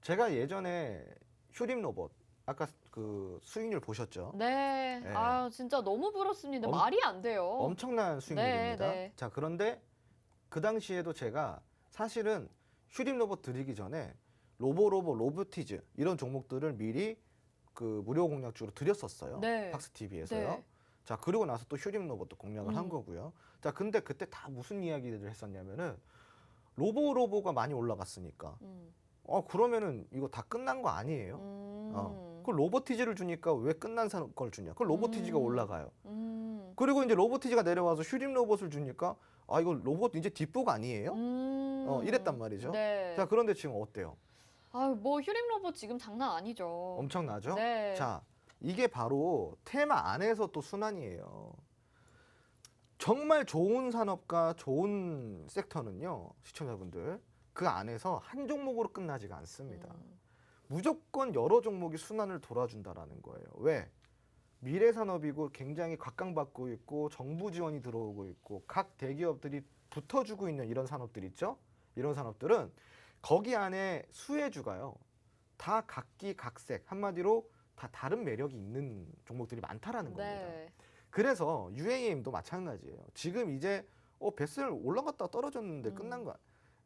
제가 예전에 휴림 로봇 아까 그 수익률 보셨죠? 네. 네. 진짜 너무 부럽습니다. 엄- 말이 안 돼요. 엄청난 수익률입니다. 네. 자, 그런데 그 당시에도 제가 사실은 휴림 로봇 드리기 전에 로보티즈 이런 종목들을 미리 그 무료 공략주로 드렸었어요. 네. 팍스 TV에서요. 네. 자, 그리고 나서 또 휴림 로봇도 공략을 한 음. 거고요. 자, 근데 그때 다 무슨 이야기들을 했었냐면은 로보가 많이 올라갔으니까 그러면은 이거 다 끝난 거 아니에요? 그 로보티즈를 주니까 왜 끝난 걸 주냐? 그 로보티즈가 올라가요. 그리고 이제 로보티즈가 내려와서 휴림 로봇을 주니까 이거 로봇 이제 뒷북 아니에요? 이랬단 말이죠. 네. 자, 그런데 지금 어때요? 뭐 휴림 로봇 지금 장난 아니죠. 엄청나죠? 네. 자, 이게 바로 테마 안에서 또 순환이에요. 정말 좋은 산업과 좋은 섹터는요, 시청자분들, 그 안에서 한 종목으로 끝나지가 않습니다. 무조건 여러 종목이 순환을 돌아준다라는 거예요. 왜? 미래 산업이고 굉장히 각광받고 있고 정부 지원이 들어오고 있고 각 대기업들이 붙어주고 있는 이런 산업들 있죠? 이런 산업들은 거기 안에 수혜주가요. 다 각기각색 한마디로 다 다른 매력이 있는 종목들이 많다라는 겁니다. 네. 그래서 UAM도 마찬가지예요. 지금 이제 베슬 올라갔다 떨어졌는데 끝난 거야.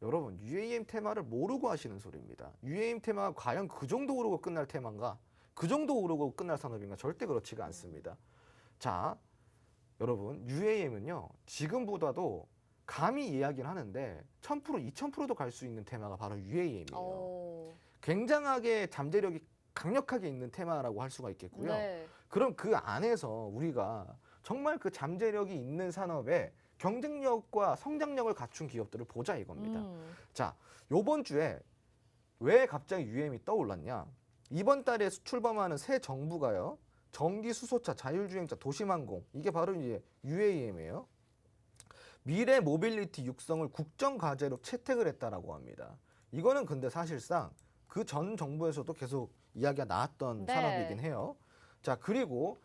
여러분 UAM 테마를 모르고 하시는 소리입니다. UAM 테마가 과연 그 정도 오르고 끝날 테마인가? 그 정도 오르고 끝날 산업인가? 절대 그렇지가 않습니다. 자, 여러분 UAM은요. 지금보다도 감히 이야기를 하는데 1000%, 2000%도 갈 수 있는 테마가 바로 UAM이에요. 굉장하게 잠재력이 강력하게 있는 테마라고 할 수가 있겠고요. 네. 그럼 그 안에서 우리가 정말 그 잠재력이 있는 산업에 경쟁력과 성장력을 갖춘 기업들을 보자 이겁니다. 자, 요번 주에 왜 갑자기 UAM이 떠올랐냐? 이번 달에 출범하는 새 정부가요. 전기 수소차, 자율주행차, 도심항공 이게 바로 이제 UAM이에요. 미래 모빌리티 육성을 국정 과제로 채택을 했다라고 합니다. 이거는 근데 사실상 그 전 정부에서도 계속 이야기가 나왔던 네. 산업이긴 해요. 자, 그리고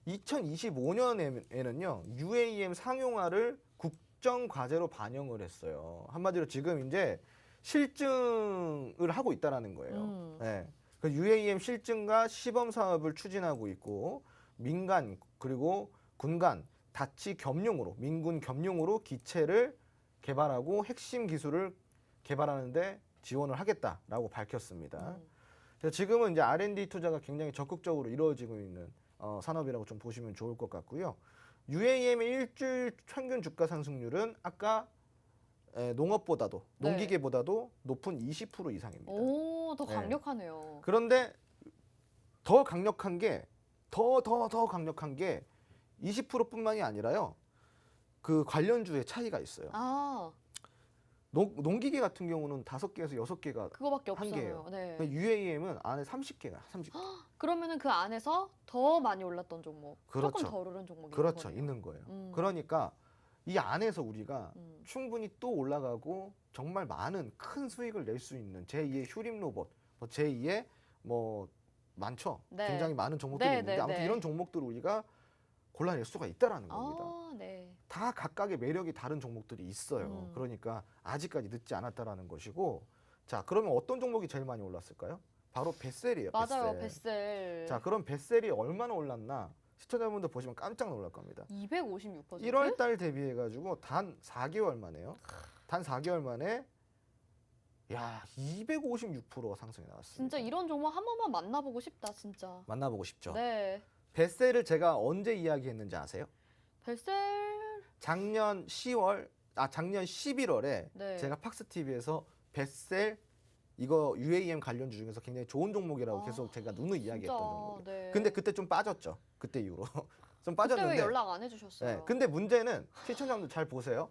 2025년에는요, UAM 상용화를 국정 과제로 반영을 했어요. 한마디로 지금 이제 실증을 하고 있다라는 거예요. 네. 그 UAM 실증과 시범 사업을 추진하고 있고 민간 그리고 군간 다치 겸용으로 민군 겸용으로 기체를 개발하고 핵심 기술을 개발하는데 지원을 하겠다라고 밝혔습니다. 그래서 지금은 이제 R&D 투자가 굉장히 적극적으로 이루어지고 있는 산업이라고 좀 보시면 좋을 것 같고요. UAM의 일주일 평균 주가 상승률은 아까 농업보다도 네. 농기계보다도 높은 20% 이상입니다. 오, 더 네. 강력하네요. 그런데 더 강력한 게 더 강력한 게 20%뿐만이 아니라요. 그 관련주의 차이가 있어요. 아, 농기계 같은 경우는 5개에서 6개가 그거밖에 한 개예요. 없어요. 네. UAM은 안에 30개가 30개. 그러면은 그 안에서 더 많이 올랐던 종목, 그렇죠. 조금 덜 오른 종목이 그렇죠. 있는 거네요. 있는 거예요. 음. 그러니까 이 안에서 우리가 음. 충분히 또 올라가고 정말 많은 큰 수익을 낼 수 있는 제2의 휴림 로봇, 뭐 제2의 뭐 많죠. 네. 굉장히 많은 종목들이 네, 있는데 네, 아무튼 네. 이런 종목들을 우리가 골라낼 수가 있다라는 겁니다. 아, 네. 다 각각의 매력이 다른 종목들이 있어요. 그러니까 아직까지 늦지 않았다라는 것이고, 자, 그러면 어떤 종목이 제일 많이 올랐을까요? 바로 벳셀이에요. 맞아요, 벳셀. 벳셀. 자, 그럼 벳셀이 얼마나 올랐나? 시청자분들 보시면 깜짝 놀랄 겁니다. 256%? 1월 달 대비해 가지고 단 4개월 만에요. 단 4개월 만에 야, 256%가 상승이 나왔습니다. 진짜 이런 종목 한 번만 만나보고 싶다, 진짜. 만나보고 싶죠. 네. 벳셀을 제가 언제 이야기했는지 아세요? 벳셀. 작년 11월에 네. 제가 팍스 TV에서 벳셀 이거 UAM 관련주 중에서 굉장히 좋은 종목이라고 아, 계속 제가 누누이 이야기했던 진짜, 종목이에요. 네. 근데 그때 좀 빠졌죠. 그때 이후로 좀 그때 왜 빠졌는데. 연락 안 해주셨어요? 네, 근데 문제는 시청자분들 잘 보세요.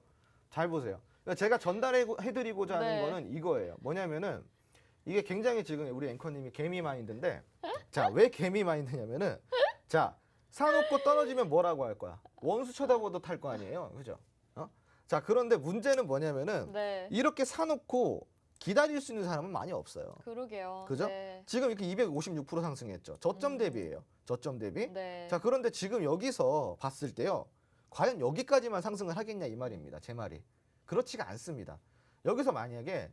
잘 보세요. 그러니까 제가 전달해드리고자 하는 네. 거는 이거예요. 뭐냐면은 이게 굉장히 지금 우리 앵커님이 개미 마인드인데, 자, 왜 개미 마인드냐면은, 자, 사놓고 떨어지면 뭐라고 할 거야? 원수 쳐다보도 탈 거 아니에요, 그죠? 자, 그런데 문제는 뭐냐면은 네. 이렇게 사놓고 기다릴 수 있는 사람은 많이 없어요. 그러게요. 그죠? 네. 지금 이렇게 256% 상승했죠. 저점 대비예요. 저점 대비. 네. 자, 그런데 지금 여기서 봤을 때요. 과연 여기까지만 상승을 하겠냐 이 말입니다. 제 말이. 그렇지가 않습니다. 여기서 만약에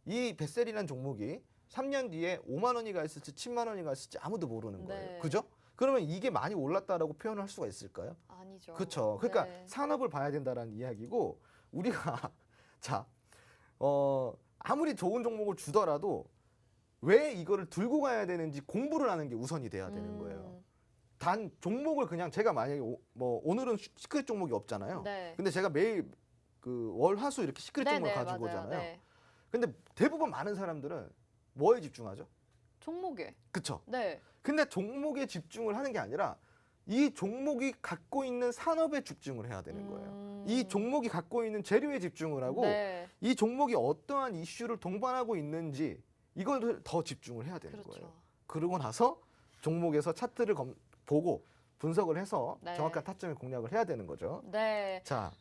이 벳셀이라는 종목이 3년 뒤에 5만 원이 가 있을지 10만 원이 가 있을지 아무도 모르는 거예요. 네. 그죠? 그러면 이게 많이 올랐다라고 표현을 할 수가 있을까요? 아니죠. 그렇죠. 그러니까 네. 산업을 봐야 된다는 이야기고 우리가 자, 아무리 좋은 종목을 주더라도 왜 이거를 들고 가야 되는지 공부를 하는 게 우선이 돼야 되는 거예요. 단 종목을 그냥 제가 만약에 뭐 오늘은 시크릿 종목이 없잖아요. 네. 근데 제가 매일 그 월화수 이렇게 시크릿 네, 종목을 네, 가지고 맞아요. 오잖아요. 네. 근데 대부분 많은 사람들은 뭐에 집중하죠? 종목에. 그쵸? 네. 근데 종목에 집중을 하는 게 아니라 이 종목이 갖고 있는 산업에 집중을 해야 되는 거예요. 이 종목이 갖고 있는 재료에 집중을 하고 네. 이 종목이 어떠한 이슈를 동반하고 있는지 이걸 더 집중을 해야 되는 그렇죠. 거예요. 그러고 나서 종목에서 차트를 보고 분석을 해서 네. 정확한 타점을 공략을 해야 되는 거죠. 네. 자,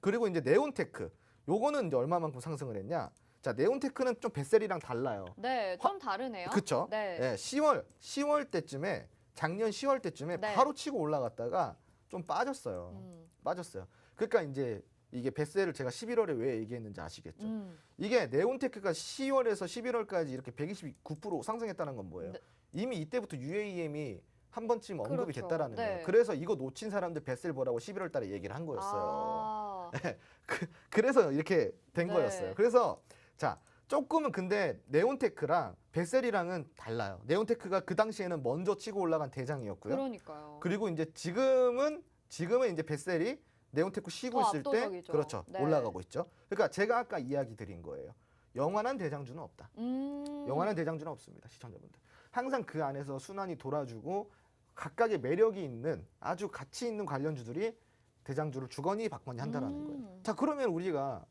그리고 이제 네온테크. 요거는 이제 얼마만큼 상승을 했냐? 자, 네온테크는 좀 벳셀이랑 달라요. 네. 좀 다르네요. 그쵸? 네. 네, 10월 때쯤에 작년 10월 때쯤에 네. 바로 치고 올라갔다가 좀 빠졌어요. 빠졌어요. 그러니까 이제 이게 벳셀을 제가 11월에 왜 얘기했는지 아시겠죠? 이게 네온테크가 10월에서 11월까지 이렇게 129% 상승했다는 건 뭐예요? 네. 이미 이때부터 UAM이 한 번쯤 언급이 그렇죠. 됐다라는 네. 거예요. 그래서 이거 놓친 사람들 벳셀 보라고 11월 달에 얘기를 한 거였어요. 아, 그래서 이렇게 된 네. 거였어요. 그래서 자, 조금은 근데 네온테크랑 벳셀이랑은 달라요. 네온테크가 그 당시에는 먼저 치고 올라간 대장이었고요. 그러니까요. 그리고 이제 지금은 이제 벳셀이 네온테크 쉬고 더 있을 때 압도적이죠. 그렇죠. 네. 올라가고 있죠. 그러니까 제가 아까 이야기 드린 거예요. 영원한 대장주는 없다. 영원한 대장주는 없습니다. 시청자분들. 항상 그 안에서 순환이 돌아주고 각각의 매력이 있는 아주 가치 있는 관련주들이 대장주를 주거니 받거니 한다라는 거예요. 자, 그러면 우리가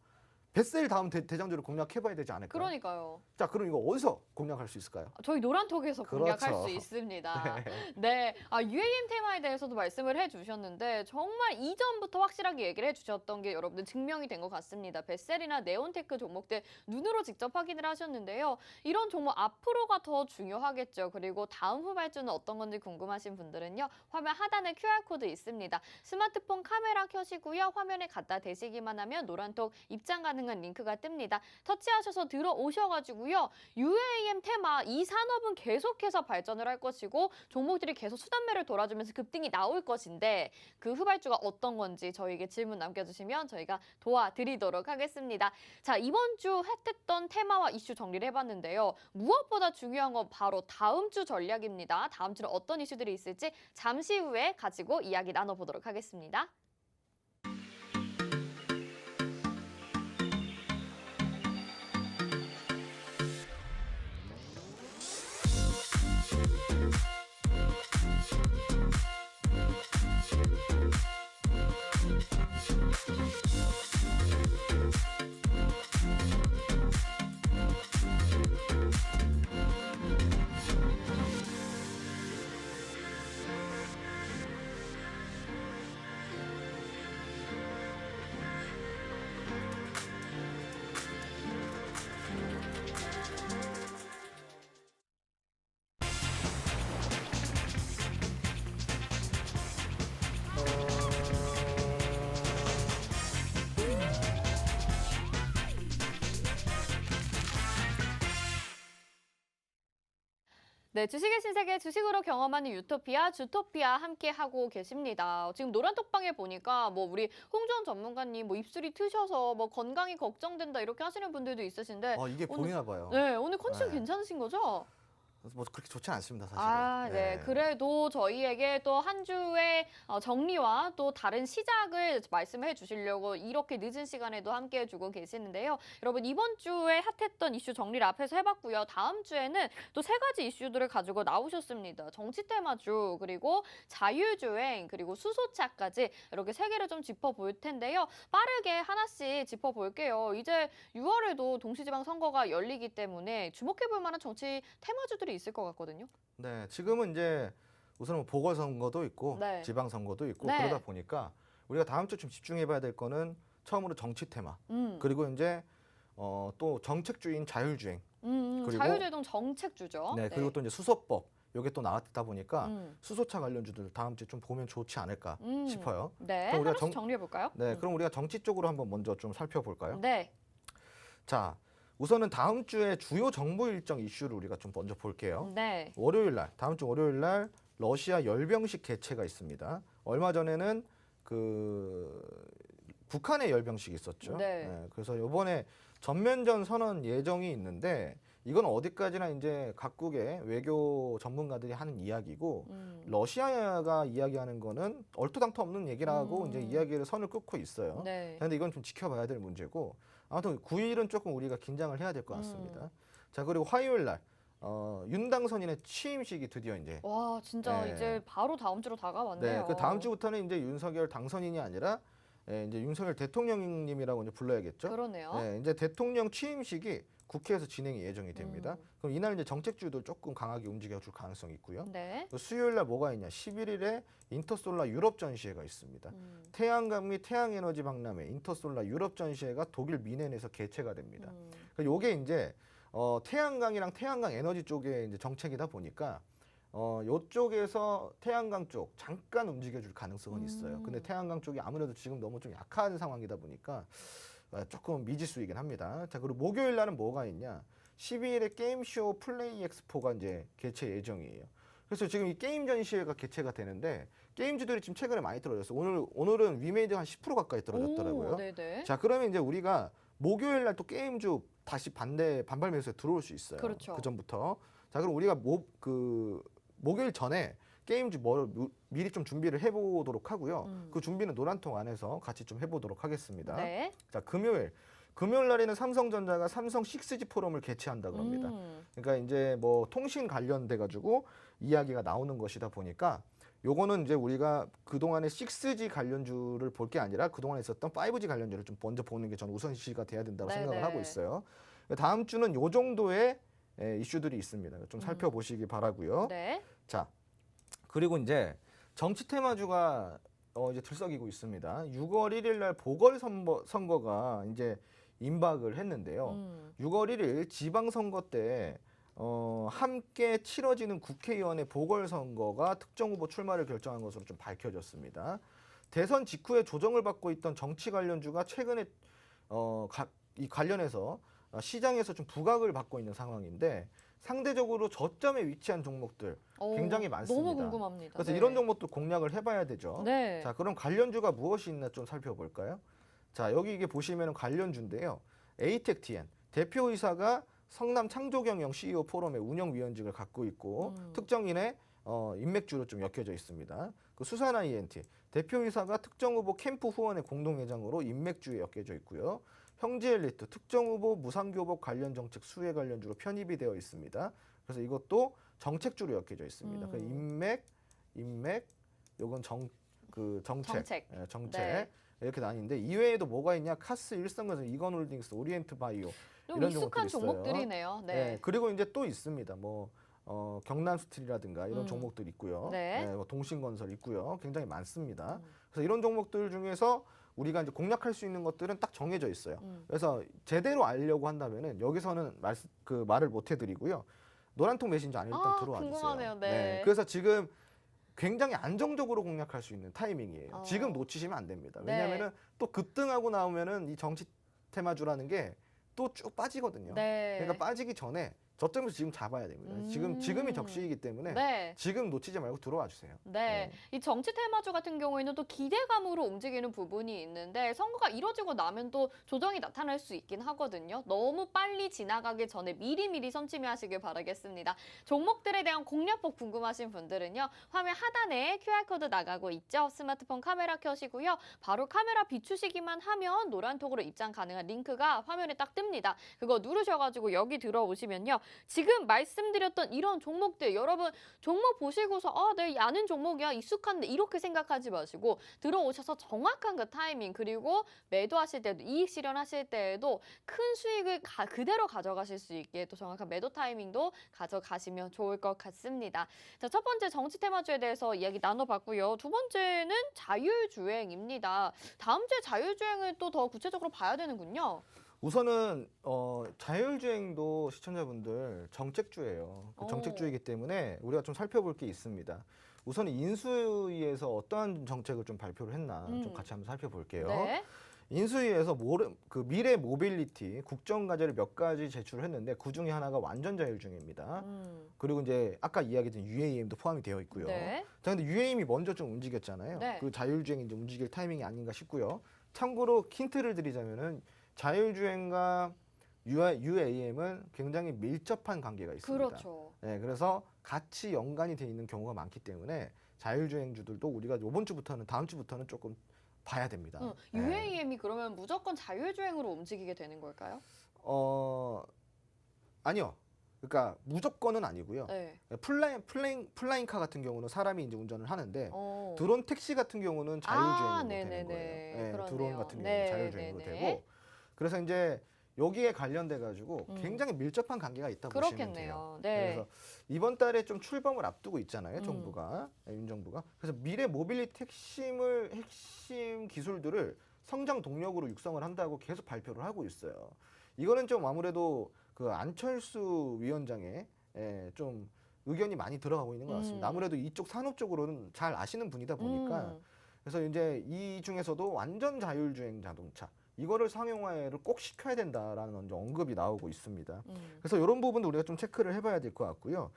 뱃세일 다음 대장주를 공략해봐야 되지 않을까요? 그러니까요. 자, 그럼 이거 어디서 공략할 수 있을까요? 저희 노란톡에서 공략할 그렇죠. 수 있습니다. 네. 네, UAM 테마에 대해서도 말씀을 해주셨는데 정말 이전부터 확실하게 얘기를 해주셨던 게 여러분들 증명이 된 것 같습니다. 벳셀이나 네온테크 종목들 눈으로 직접 확인을 하셨는데요. 이런 종목 앞으로가 더 중요하겠죠. 그리고 다음 후발주는 어떤 건지 궁금하신 분들은요. 화면 하단에 QR코드 있습니다. 스마트폰 카메라 켜시고요. 화면에 갖다 대시기만 하면 노란톡 입장 가능한 링크가 뜹니다. 터치하셔서 들어오셔가지고요. UAM 테마 이 산업은 계속해서 발전을 할 것이고 종목들이 계속 수단매를 돌아주면서 급등이 나올 것인데 그 후발주가 어떤 건지 저희에게 질문 남겨주시면 저희가 도와드리도록 하겠습니다. 자, 이번 주 핫했던 테마와 이슈 정리를 해봤는데요. 무엇보다 중요한 건 바로 다음 주 전략입니다. 다음 주는 어떤 이슈들이 있을지 잠시 후에 가지고 이야기 나눠보도록 하겠습니다. 네, 주식의 신세계 주식으로 경험하는 유토피아, 주토피아 함께 하고 계십니다. 지금 노란톡방에 보니까 뭐 우리 홍주원 전문가님 뭐 입술이 트셔서 뭐 건강이 걱정된다 이렇게 하시는 분들도 있으신데 이게 오늘- 보이나 봐요. 네, 오늘 컨디션 네. 괜찮으신 거죠? 뭐 그렇게 좋지 않습니다, 사실은. 아, 네. 그래도 저희에게 또 한 주의 정리와 또 다른 시작을 말씀해 주시려고 이렇게 늦은 시간에도 함께 해주고 계시는데요. 여러분, 이번 주에 핫했던 이슈 정리를 앞에서 해봤고요. 다음 주에는 또 세 가지 이슈들을 가지고 나오셨습니다. 정치 테마주, 그리고 자율주행, 그리고 수소차까지 이렇게 세 개를 좀 짚어볼 텐데요. 빠르게 하나씩 짚어볼게요. 이제 6월에도 동시지방선거가 열리기 때문에 주목해볼 만한 정치 테마주들이 있을 것 같거든요. 네, 지금은 이제 우선은 보궐선거도 있고 네. 지방선거도 있고 네. 그러다 보니까 우리가 다음 주 좀 집중해봐야 될 거는 처음으로 정치 테마 그리고 이제 또 정책주인 자율주행 그리고- 자율주행 정책주죠. 네, 그리고 또 이제 수소법 요게 또 나왔다 보니까 음. 수소차 관련주들 다음 주에 좀 보면 좋지 않을까 싶어요. 네, 그럼 우리가 하나씩 정리해볼까요? 네, 그럼 우리가 정치 쪽으로 한번 먼저 좀 살펴볼까요? 네. 자, 우선은 다음 주에 주요 정부 일정 이슈를 우리가 좀 먼저 볼게요. 네. 월요일 날, 다음 주 월요일 날 러시아 열병식 개최가 있습니다. 얼마 전에는 그 북한의 열병식이 있었죠. 네. 그래서 이번에 전면전 선언 예정이 있는데 이건 어디까지나 이제 각국의 외교 전문가들이 하는 이야기고 러시아가 이야기하는 거는 얼토당토 없는 얘기라고 이제 이야기를 선을 끊고 있어요. 네. 그런데 이건 좀 지켜봐야 될 문제고 아무튼 9일은 조금 우리가 긴장을 해야 될 것 같습니다. 자, 그리고 화요일 날 윤당선인의 취임식이 드디어 이제 와, 진짜 네. 이제 바로 다음 주로 다가왔네요. 네, 그 다음 주부터는 이제 윤석열 당선인이 아니라 이제 윤석열 대통령님이라고 이제 불러야겠죠. 그러네요. 네, 이제 대통령 취임식이 국회에서 진행이 예정이 됩니다. 그럼 이날 이제 정책주도 조금 강하게 움직여줄 가능성이 있고요. 네. 또 수요일 날 뭐가 있냐? 11일에 인터솔라 유럽 전시회가 있습니다. 태양광 및 태양에너지 박람회 인터솔라 유럽 전시회가 독일 미넨에서 개최가 됩니다. 그러니까 요게 이제 태양광이랑 태양광 에너지 쪽의 이제 정책이다 보니까 요쪽에서 태양광 쪽 잠깐 움직여줄 가능성은 있어요. 근데 태양광 쪽이 아무래도 지금 너무 좀 약한 상황이다 보니까 조금 미지수이긴 합니다. 자, 그리고 목요일 날은 뭐가 있냐? 12일에 게임쇼 플레이 엑스포가 이제 개최 예정이에요. 그래서 지금 이 게임 전시회가 개최가 되는데 게임주들이 지금 최근에 많이 떨어졌어요. 오늘은 위메이드 한 10% 가까이 떨어졌더라고요. 오, 네네. 자, 그러면 이제 우리가 목요일 날 또 게임주 다시 반발 매수에 들어올 수 있어요. 그렇죠. 그 전부터. 자, 그럼 우리가 목요일 전에 게임주 미리 좀 준비를 해보도록 하고요. 그 준비는 노란통 안에서 같이 좀 해보도록 하겠습니다. 네. 자, 금요일 날에는 삼성전자가 삼성 6G 포럼을 개최한다 그럽니다. 그러니까 이제 뭐 통신 관련돼 가지고 이야기가 나오는 것이다 보니까 요거는 이제 우리가 그동안의 6G 관련주를 볼 게 아니라 그동안에 있었던 5G 관련주를 좀 먼저 보는 게 저는 우선시가 돼야 된다고 네네. 생각을 하고 있어요. 다음 주는 요 정도의 이슈들이 있습니다. 좀 살펴보시기 바라고요. 네. 자, 그리고 이제 정치 테마주가 이제 들썩이고 있습니다. 6월 1일 날 보궐선거가 이제 임박을 했는데요. 6월 1일 지방선거 때 함께 치러지는 국회의원의 보궐선거가 특정 후보 출마를 결정한 것으로 좀 밝혀졌습니다. 대선 직후에 조정을 받고 있던 정치 관련주가 최근에 이 관련해서 시장에서 좀 부각을 받고 있는 상황인데 상대적으로 저점에 위치한 종목들 굉장히 많습니다. 너무 궁금합니다. 그래서 네. 이런 종목도 공략을 해봐야 되죠. 네. 자, 그럼 관련주가 무엇이 있나 좀 살펴볼까요? 자, 여기 이게 보시면 관련주인데요. 에이텍TN 대표이사가 성남 창조경영 CEO 포럼의 운영위원직을 갖고 있고 특정인의 인맥주로 좀 엮여져 있습니다. 그 수산화 ENT 대표이사가 특정 후보 캠프 후원의 공동회장으로 인맥주에 엮여져 있고요. 형제엘리트 특정 후보 무상교복 관련 정책 수혜 관련주로 편입이 되어 있습니다. 그래서 이것도 정책주로 엮여져 있습니다. 그 인맥, 요건 정책. 예, 정책. 네. 이렇게 나뉘는데 이외에도 뭐가 있냐? 카스, 일성건설, 이건홀딩스, 오리엔트바이오 좀 이런 익숙한 종목들이 있어요. 종목들이네요. 네. 네, 그리고 이제 또 있습니다. 뭐 경남스틸이라든가 이런 종목들 있고요. 네. 뭐 동신건설 있고요. 굉장히 많습니다. 그래서 이런 종목들 중에서 우리가 이제 공략할 수 있는 것들은 딱 정해져 있어요. 그래서 제대로 알려고 한다면은 여기서는 말을 못 해드리고요. 노란통 메신저 안에 일단 들어와 주세요. 궁금하네요. 네. 그래서 지금 굉장히 안정적으로 공략할 수 있는 타이밍이에요. 지금 놓치시면 안 됩니다. 네. 왜냐하면은 또 급등하고 나오면은 이 정치 테마주라는 게 또 쭉 빠지거든요. 네. 그러니까 빠지기 전에 저점에서 지금 잡아야 됩니다. 지금이 적시이기 때문에 네. 지금 놓치지 말고 들어와 주세요. 네. 이 정치 테마주 같은 경우에는 또 기대감으로 움직이는 부분이 있는데 선거가 이뤄지고 나면 또 조정이 나타날 수 있긴 하거든요. 너무 빨리 지나가기 전에 미리미리 선취하시길 바라겠습니다. 종목들에 대한 공략법 궁금하신 분들은요. 화면 하단에 QR코드 나가고 있죠. 스마트폰 카메라 켜시고요. 바로 카메라 비추시기만 하면 노란톡으로 입장 가능한 링크가 화면에 딱 뜹니다. 그거 누르셔가지고 여기 들어오시면요. 지금 말씀드렸던 이런 종목들 여러분 종목 보시고서 네, 아는 종목이야 익숙한데 이렇게 생각하지 마시고 들어오셔서 정확한 그 타이밍 그리고 매도하실 때도 이익 실현하실 때에도 큰 수익을 그대로 가져가실 수 있게 또 정확한 매도 타이밍도 가져가시면 좋을 것 같습니다. 자, 첫 번째 정치 테마주에 대해서 이야기 나눠봤고요. 두 번째는 자율주행입니다. 다음 주에 자율주행을 또 더 구체적으로 봐야 되는군요. 우선은 자율주행도 시청자분들 정책주예요. 정책주이기 때문에 우리가 좀 살펴볼 게 있습니다. 우선 인수위에서 어떠한 정책을 좀 발표를 했나 좀 같이 한번 살펴볼게요. 네. 인수위에서 미래 모빌리티 국정과제를 몇 가지 제출을 했는데 그 중에 하나가 완전 자율주행입니다. 그리고 이제 아까 이야기했던 UAM도 포함이 되어 있고요. 네. 자, 근데 UAM이 먼저 좀 움직였잖아요. 네. 그 자율주행이 이제 움직일 타이밍이 아닌가 싶고요. 참고로 힌트를 드리자면은 자율주행과 UAM은 굉장히 밀접한 관계가 있습니다. 그렇죠. 네, 그래서 같이 연관이 돼 있는 경우가 많기 때문에 자율주행주들도 우리가 다음 주부터는 조금 봐야 됩니다. 네. UAM이 그러면 무조건 자율주행으로 움직이게 되는 걸까요? 아니요. 그러니까 무조건은 아니고요. 네. 플라잉카 같은 경우는 사람이 이제 운전을 하는데 드론 택시 같은 경우는 자율주행으로 되는 네네네. 거예요. 그러네요. 드론 같은 경우는 네, 자율주행으로 네네. 되고 그래서 이제 여기에 관련돼 가지고 굉장히 밀접한 관계가 있다 보시면 돼요. 그렇겠네요. 네. 그래서 이번 달에 좀 출범을 앞두고 있잖아요, 정부가 윤정부가. 그래서 미래 모빌리티 핵심 기술들을 성장 동력으로 육성을 한다고 계속 발표를 하고 있어요. 이거는 좀 아무래도 그 안철수 위원장의 좀 의견이 많이 들어가고 있는 것 같습니다. 아무래도 이쪽 산업 쪽으로는 잘 아시는 분이다 보니까 그래서 이제 이 중에서도 완전 자율주행 자동차 이거를 상용화를 꼭 시켜야 된다라는 이제 언급이 나오고 있습니다. 그래서 이런 부분도 우리가 좀 체크를 해봐야 될 것 같고요.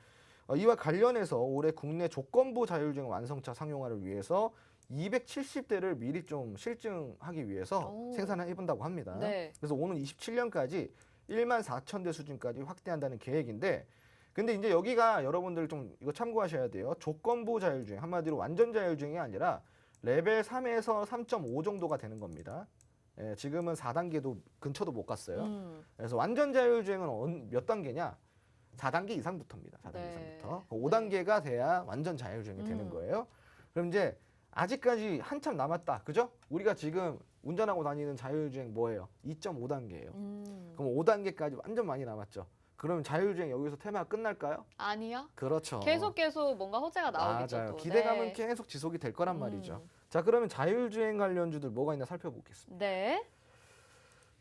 이와 관련해서 올해 국내 조건부 자율주행 완성차 상용화를 위해서 270대를 미리 좀 실증하기 위해서 생산을 해본다고 합니다. 네. 그래서 오는 27년까지 1만 4천 대 수준까지 확대한다는 계획인데 근데 이제 여기가 여러분들 좀 이거 참고하셔야 돼요. 조건부 자율주행 한마디로 완전 자율주행이 아니라 레벨 3에서 3.5 정도가 되는 겁니다. 지금은 4단계도 근처도 못 갔어요. 그래서 완전 자율주행은 몇 단계냐? 4단계 이상부터입니다. 4단계 네. 이상부터. 5단계가 돼야 완전 자율주행이 되는 거예요. 그럼 이제 아직까지 한참 남았다. 그죠? 우리가 지금 운전하고 다니는 자율주행 뭐예요? 2.5단계예요. 그럼 5단계까지 완전 많이 남았죠. 그러면 자율주행 여기서 테마가 끝날까요? 아니요. 그렇죠. 계속 뭔가 호재가 나오겠죠. 맞아요. 또. 기대감은 네. 계속 지속이 될 거란 음. 말이죠. 자, 그러면 자율주행 관련주들 뭐가 있나 살펴보겠습니다. 네.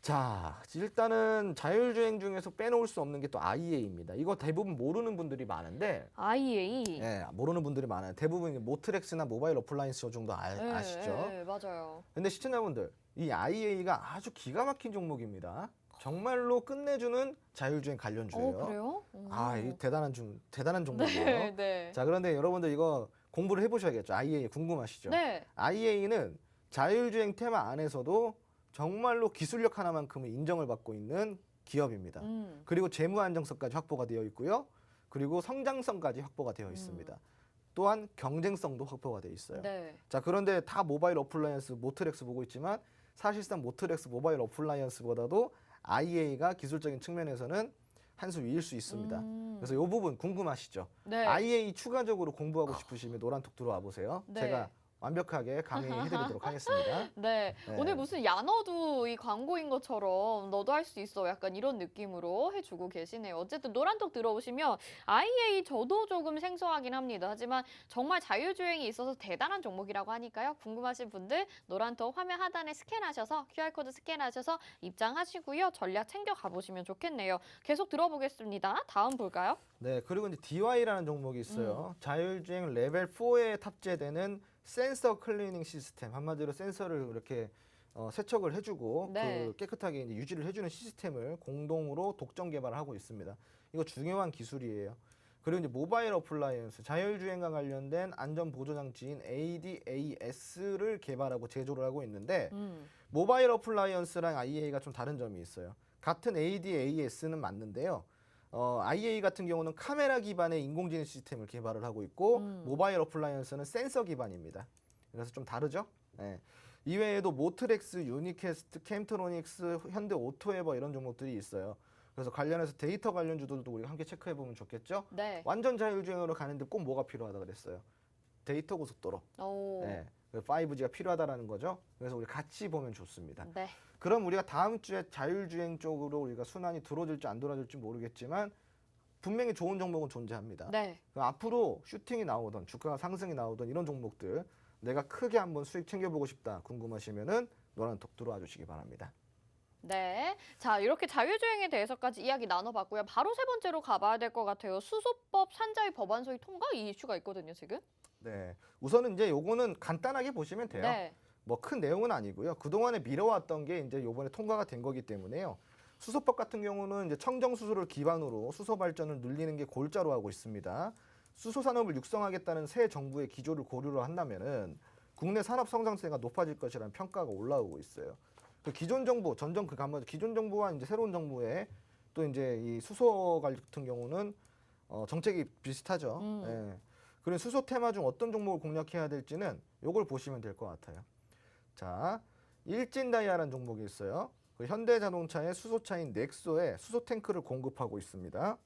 자, 일단은 자율주행 중에서 빼놓을 수 없는 게 또 IA입니다. 이거 대부분 모르는 분들이 많은데, IA. 예, 모르는 분들이 많아요. 대부분 모트렉스나 모바일 어플라이언스 정도 아시죠? 네, 맞아요. 근데 시청자분들, 이 IA가 아주 기가 막힌 종목입니다. 정말로 끝내주는 자율주행 관련주예요. 그래요? 아, 이 대단한 종목이에요. 네, 네. 자, 그런데 여러분들 이거 공부를 해보셔야겠죠. IA 궁금하시죠? 네. IA는 자율주행 테마 안에서도 정말로 기술력 하나만큼은 인정을 받고 있는 기업입니다. 그리고 재무 안정성까지 확보가 되어 있고요. 그리고 성장성까지 확보가 되어 있습니다. 또한 경쟁성도 확보가 되어 있어요. 네. 자, 그런데 다 모바일 어플라이언스 모트렉스 보고 있지만 사실상 모트렉스 모바일 어플라이언스보다도 IA가 기술적인 측면에서는 한 수 위일 수 있습니다. 그래서 이 부분 궁금하시죠? 네. IA 추가적으로 공부하고 싶으시면 노란톡 들어와 보세요. 네. 제가 완벽하게 강의해드리도록 하겠습니다. 네. 네. 오늘 무슨 야 너도 이 광고인 것처럼 너도 할 수 있어 약간 이런 느낌으로 해주고 계시네요. 어쨌든 노란톡 들어오시면 IA 저도 조금 생소하긴 합니다. 하지만 정말 자율주행이 있어서 대단한 종목이라고 하니까요. 궁금하신 분들 노란톡 화면 하단에 스캔하셔서 QR코드 스캔하셔서 입장하시고요. 전략 챙겨 가보시면 좋겠네요. 계속 들어보겠습니다. 다음 볼까요? 네, 그리고 이제 DY라는 종목이 있어요. 자율주행 레벨 4에 탑재되는 센서 클리닝 시스템, 한마디로 센서를 이렇게 세척을 해주고 네. 그 깨끗하게 이제 유지를 해주는 시스템을 공동으로 독점 개발을 하고 있습니다. 이거 중요한 기술이에요. 그리고 이제 모바일 어플라이언스, 자율주행과 관련된 안전 보조 장치인 ADAS를 개발하고 제조를 하고 있는데 모바일 어플라이언스랑 IA가 좀 다른 점이 있어요. 같은 ADAS는 맞는데요. IA 같은 경우는 카메라 기반의 인공지능 시스템을 개발을 하고 있고 모바일 어플라이언스는 센서 기반입니다. 그래서 좀 다르죠? 네. 이외에도 모트렉스, 유니캐스트, 캠트로닉스, 현대 오토에버 이런 종목들이 있어요. 그래서 관련해서 데이터 관련주들도 우리가 함께 체크해 보면 좋겠죠? 네. 완전 자율주행으로 가는데 꼭 뭐가 필요하다 그랬어요? 데이터 고속도로. 오. 네. 5G가 필요하다라는 거죠. 그래서 우리 같이 보면 좋습니다. 네. 그럼 우리가 다음 주에 자율주행 쪽으로 우리가 순환이 들어줄지 안 들어줄지 모르겠지만 분명히 좋은 종목은 존재합니다. 네. 그럼 앞으로 슈팅이 나오던 주가가 상승이 나오던 이런 종목들 내가 크게 한번 수익 챙겨보고 싶다 궁금하시면은 노란톡 들어와 주시기 바랍니다. 네. 자, 이렇게 자율주행에 대해서까지 이야기 나눠봤고요. 바로 세 번째로 가봐야 될 것 같아요. 수소법 산자위 법안 소위 통과 이 이슈가 있거든요, 지금. 네, 우선은 이제 요거는 간단하게 보시면 돼요. 네. 뭐 큰 내용은 아니고요. 그동안에 미뤄왔던 게 이제 요번에 통과가 된 거기 때문에요. 수소법 같은 경우는 이제 청정 수소를 기반으로 수소 발전을 늘리는 게 골자로 하고 있습니다. 수소 산업을 육성하겠다는 새 정부의 기조를 고려를 한다면은 국내 산업 성장세가 높아질 것이라는 평가가 올라오고 있어요. 그 기존 정부, 기존 정부와 이제 새로운 정부의 또 이제 이 수소 같은 경우는 정책이 비슷하죠. 예. 그런 수소 테마 중 어떤 종목을 공략해야 될지는 요걸 보시면 될 것 같아요. 자, 일진다이아라는 종목이 있어요. 그 현대자동차의 수소차인 넥소에 수소 탱크를 공급하고 있습니다.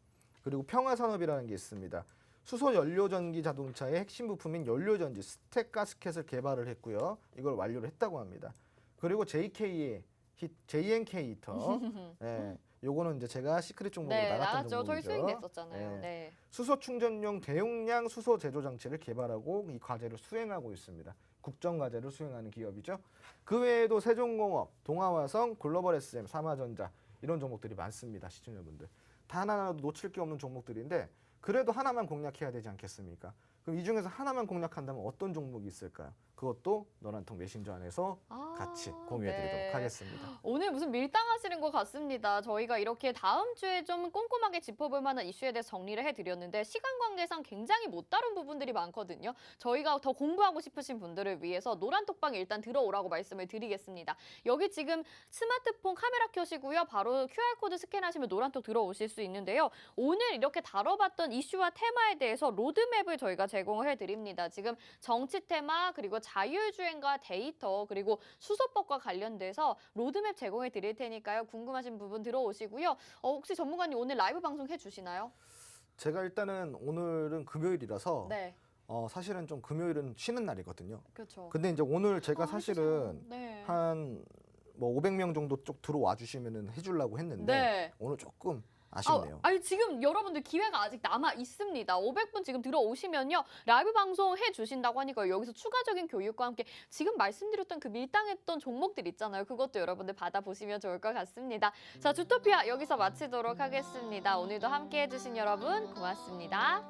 그리고 평화산업이라는 게 있습니다. 수소 연료전기 자동차의 핵심 부품인 연료전지 스택 가스켓을 개발을 했고요. 이걸 완료를 했다고 합니다. 그리고 JNK 히터. 예, 요거는 이제 제가 시크릿 종목으로 네, 나갔던 나갔죠. 저희 종목이죠. 수익 냈었잖아요. 네. 네. 수소 충전용 대용량 수소 제조 장치를 개발하고 이 과제를 수행하고 있습니다. 국정 과제를 수행하는 기업이죠. 그 외에도 세종공업, 동아화성, 글로벌 SM, 삼화전자 이런 종목들이 많습니다. 시청자분들. 단 하나도 놓칠 게 없는 종목들인데 그래도 하나만 공략해야 되지 않겠습니까? 그럼 이 중에서 하나만 공략한다면 어떤 종목이 있을까요? 그것도 노란통 메신저 안에서 같이 공유해드리도록 네. 하겠습니다. 오늘 무슨 밀당하시는 것 같습니다. 저희가 이렇게 다음 주에 좀 꼼꼼하게 짚어볼 만한 이슈에 대해서 정리를 해드렸는데 시간 관계상 굉장히 못 다룬 부분들이 많거든요. 저희가 더 공부하고 싶으신 분들을 위해서 노란톡방 일단 들어오라고 말씀을 드리겠습니다. 여기 지금 스마트폰 카메라 켜시고요. 바로 QR코드 스캔하시면 노란톡 들어오실 수 있는데요. 오늘 이렇게 다뤄봤던 이슈와 테마에 대해서 로드맵을 저희가 제공을 해드립니다. 지금 정치 테마 그리고 자율주행과 데이터 그리고 수소법과 관련돼서 로드맵 제공해 드릴 테니까요. 궁금하신 부분 들어오시고요. 혹시 전문가님 오늘 라이브 방송 해주시나요? 제가 일단은 오늘은 금요일이라서 네. 사실은 좀 금요일은 쉬는 날이거든요. 그렇죠. 근데 이제 오늘 제가 사실은 네. 한 뭐 500명 정도 쭉 들어와 주시면은 해주려고 했는데 네. 오늘 조금 아쉽네요. 아니 지금 여러분들 기회가 아직 남아 있습니다. 500분 지금 들어오시면요. 라이브 방송 해 주신다고 하니까 여기서 추가적인 교육과 함께 지금 말씀드렸던 그 밀당했던 종목들 있잖아요. 그것도 여러분들 받아보시면 좋을 것 같습니다. 자, 주토피아 여기서 마치도록 하겠습니다. 오늘도 함께 해주신 여러분 고맙습니다.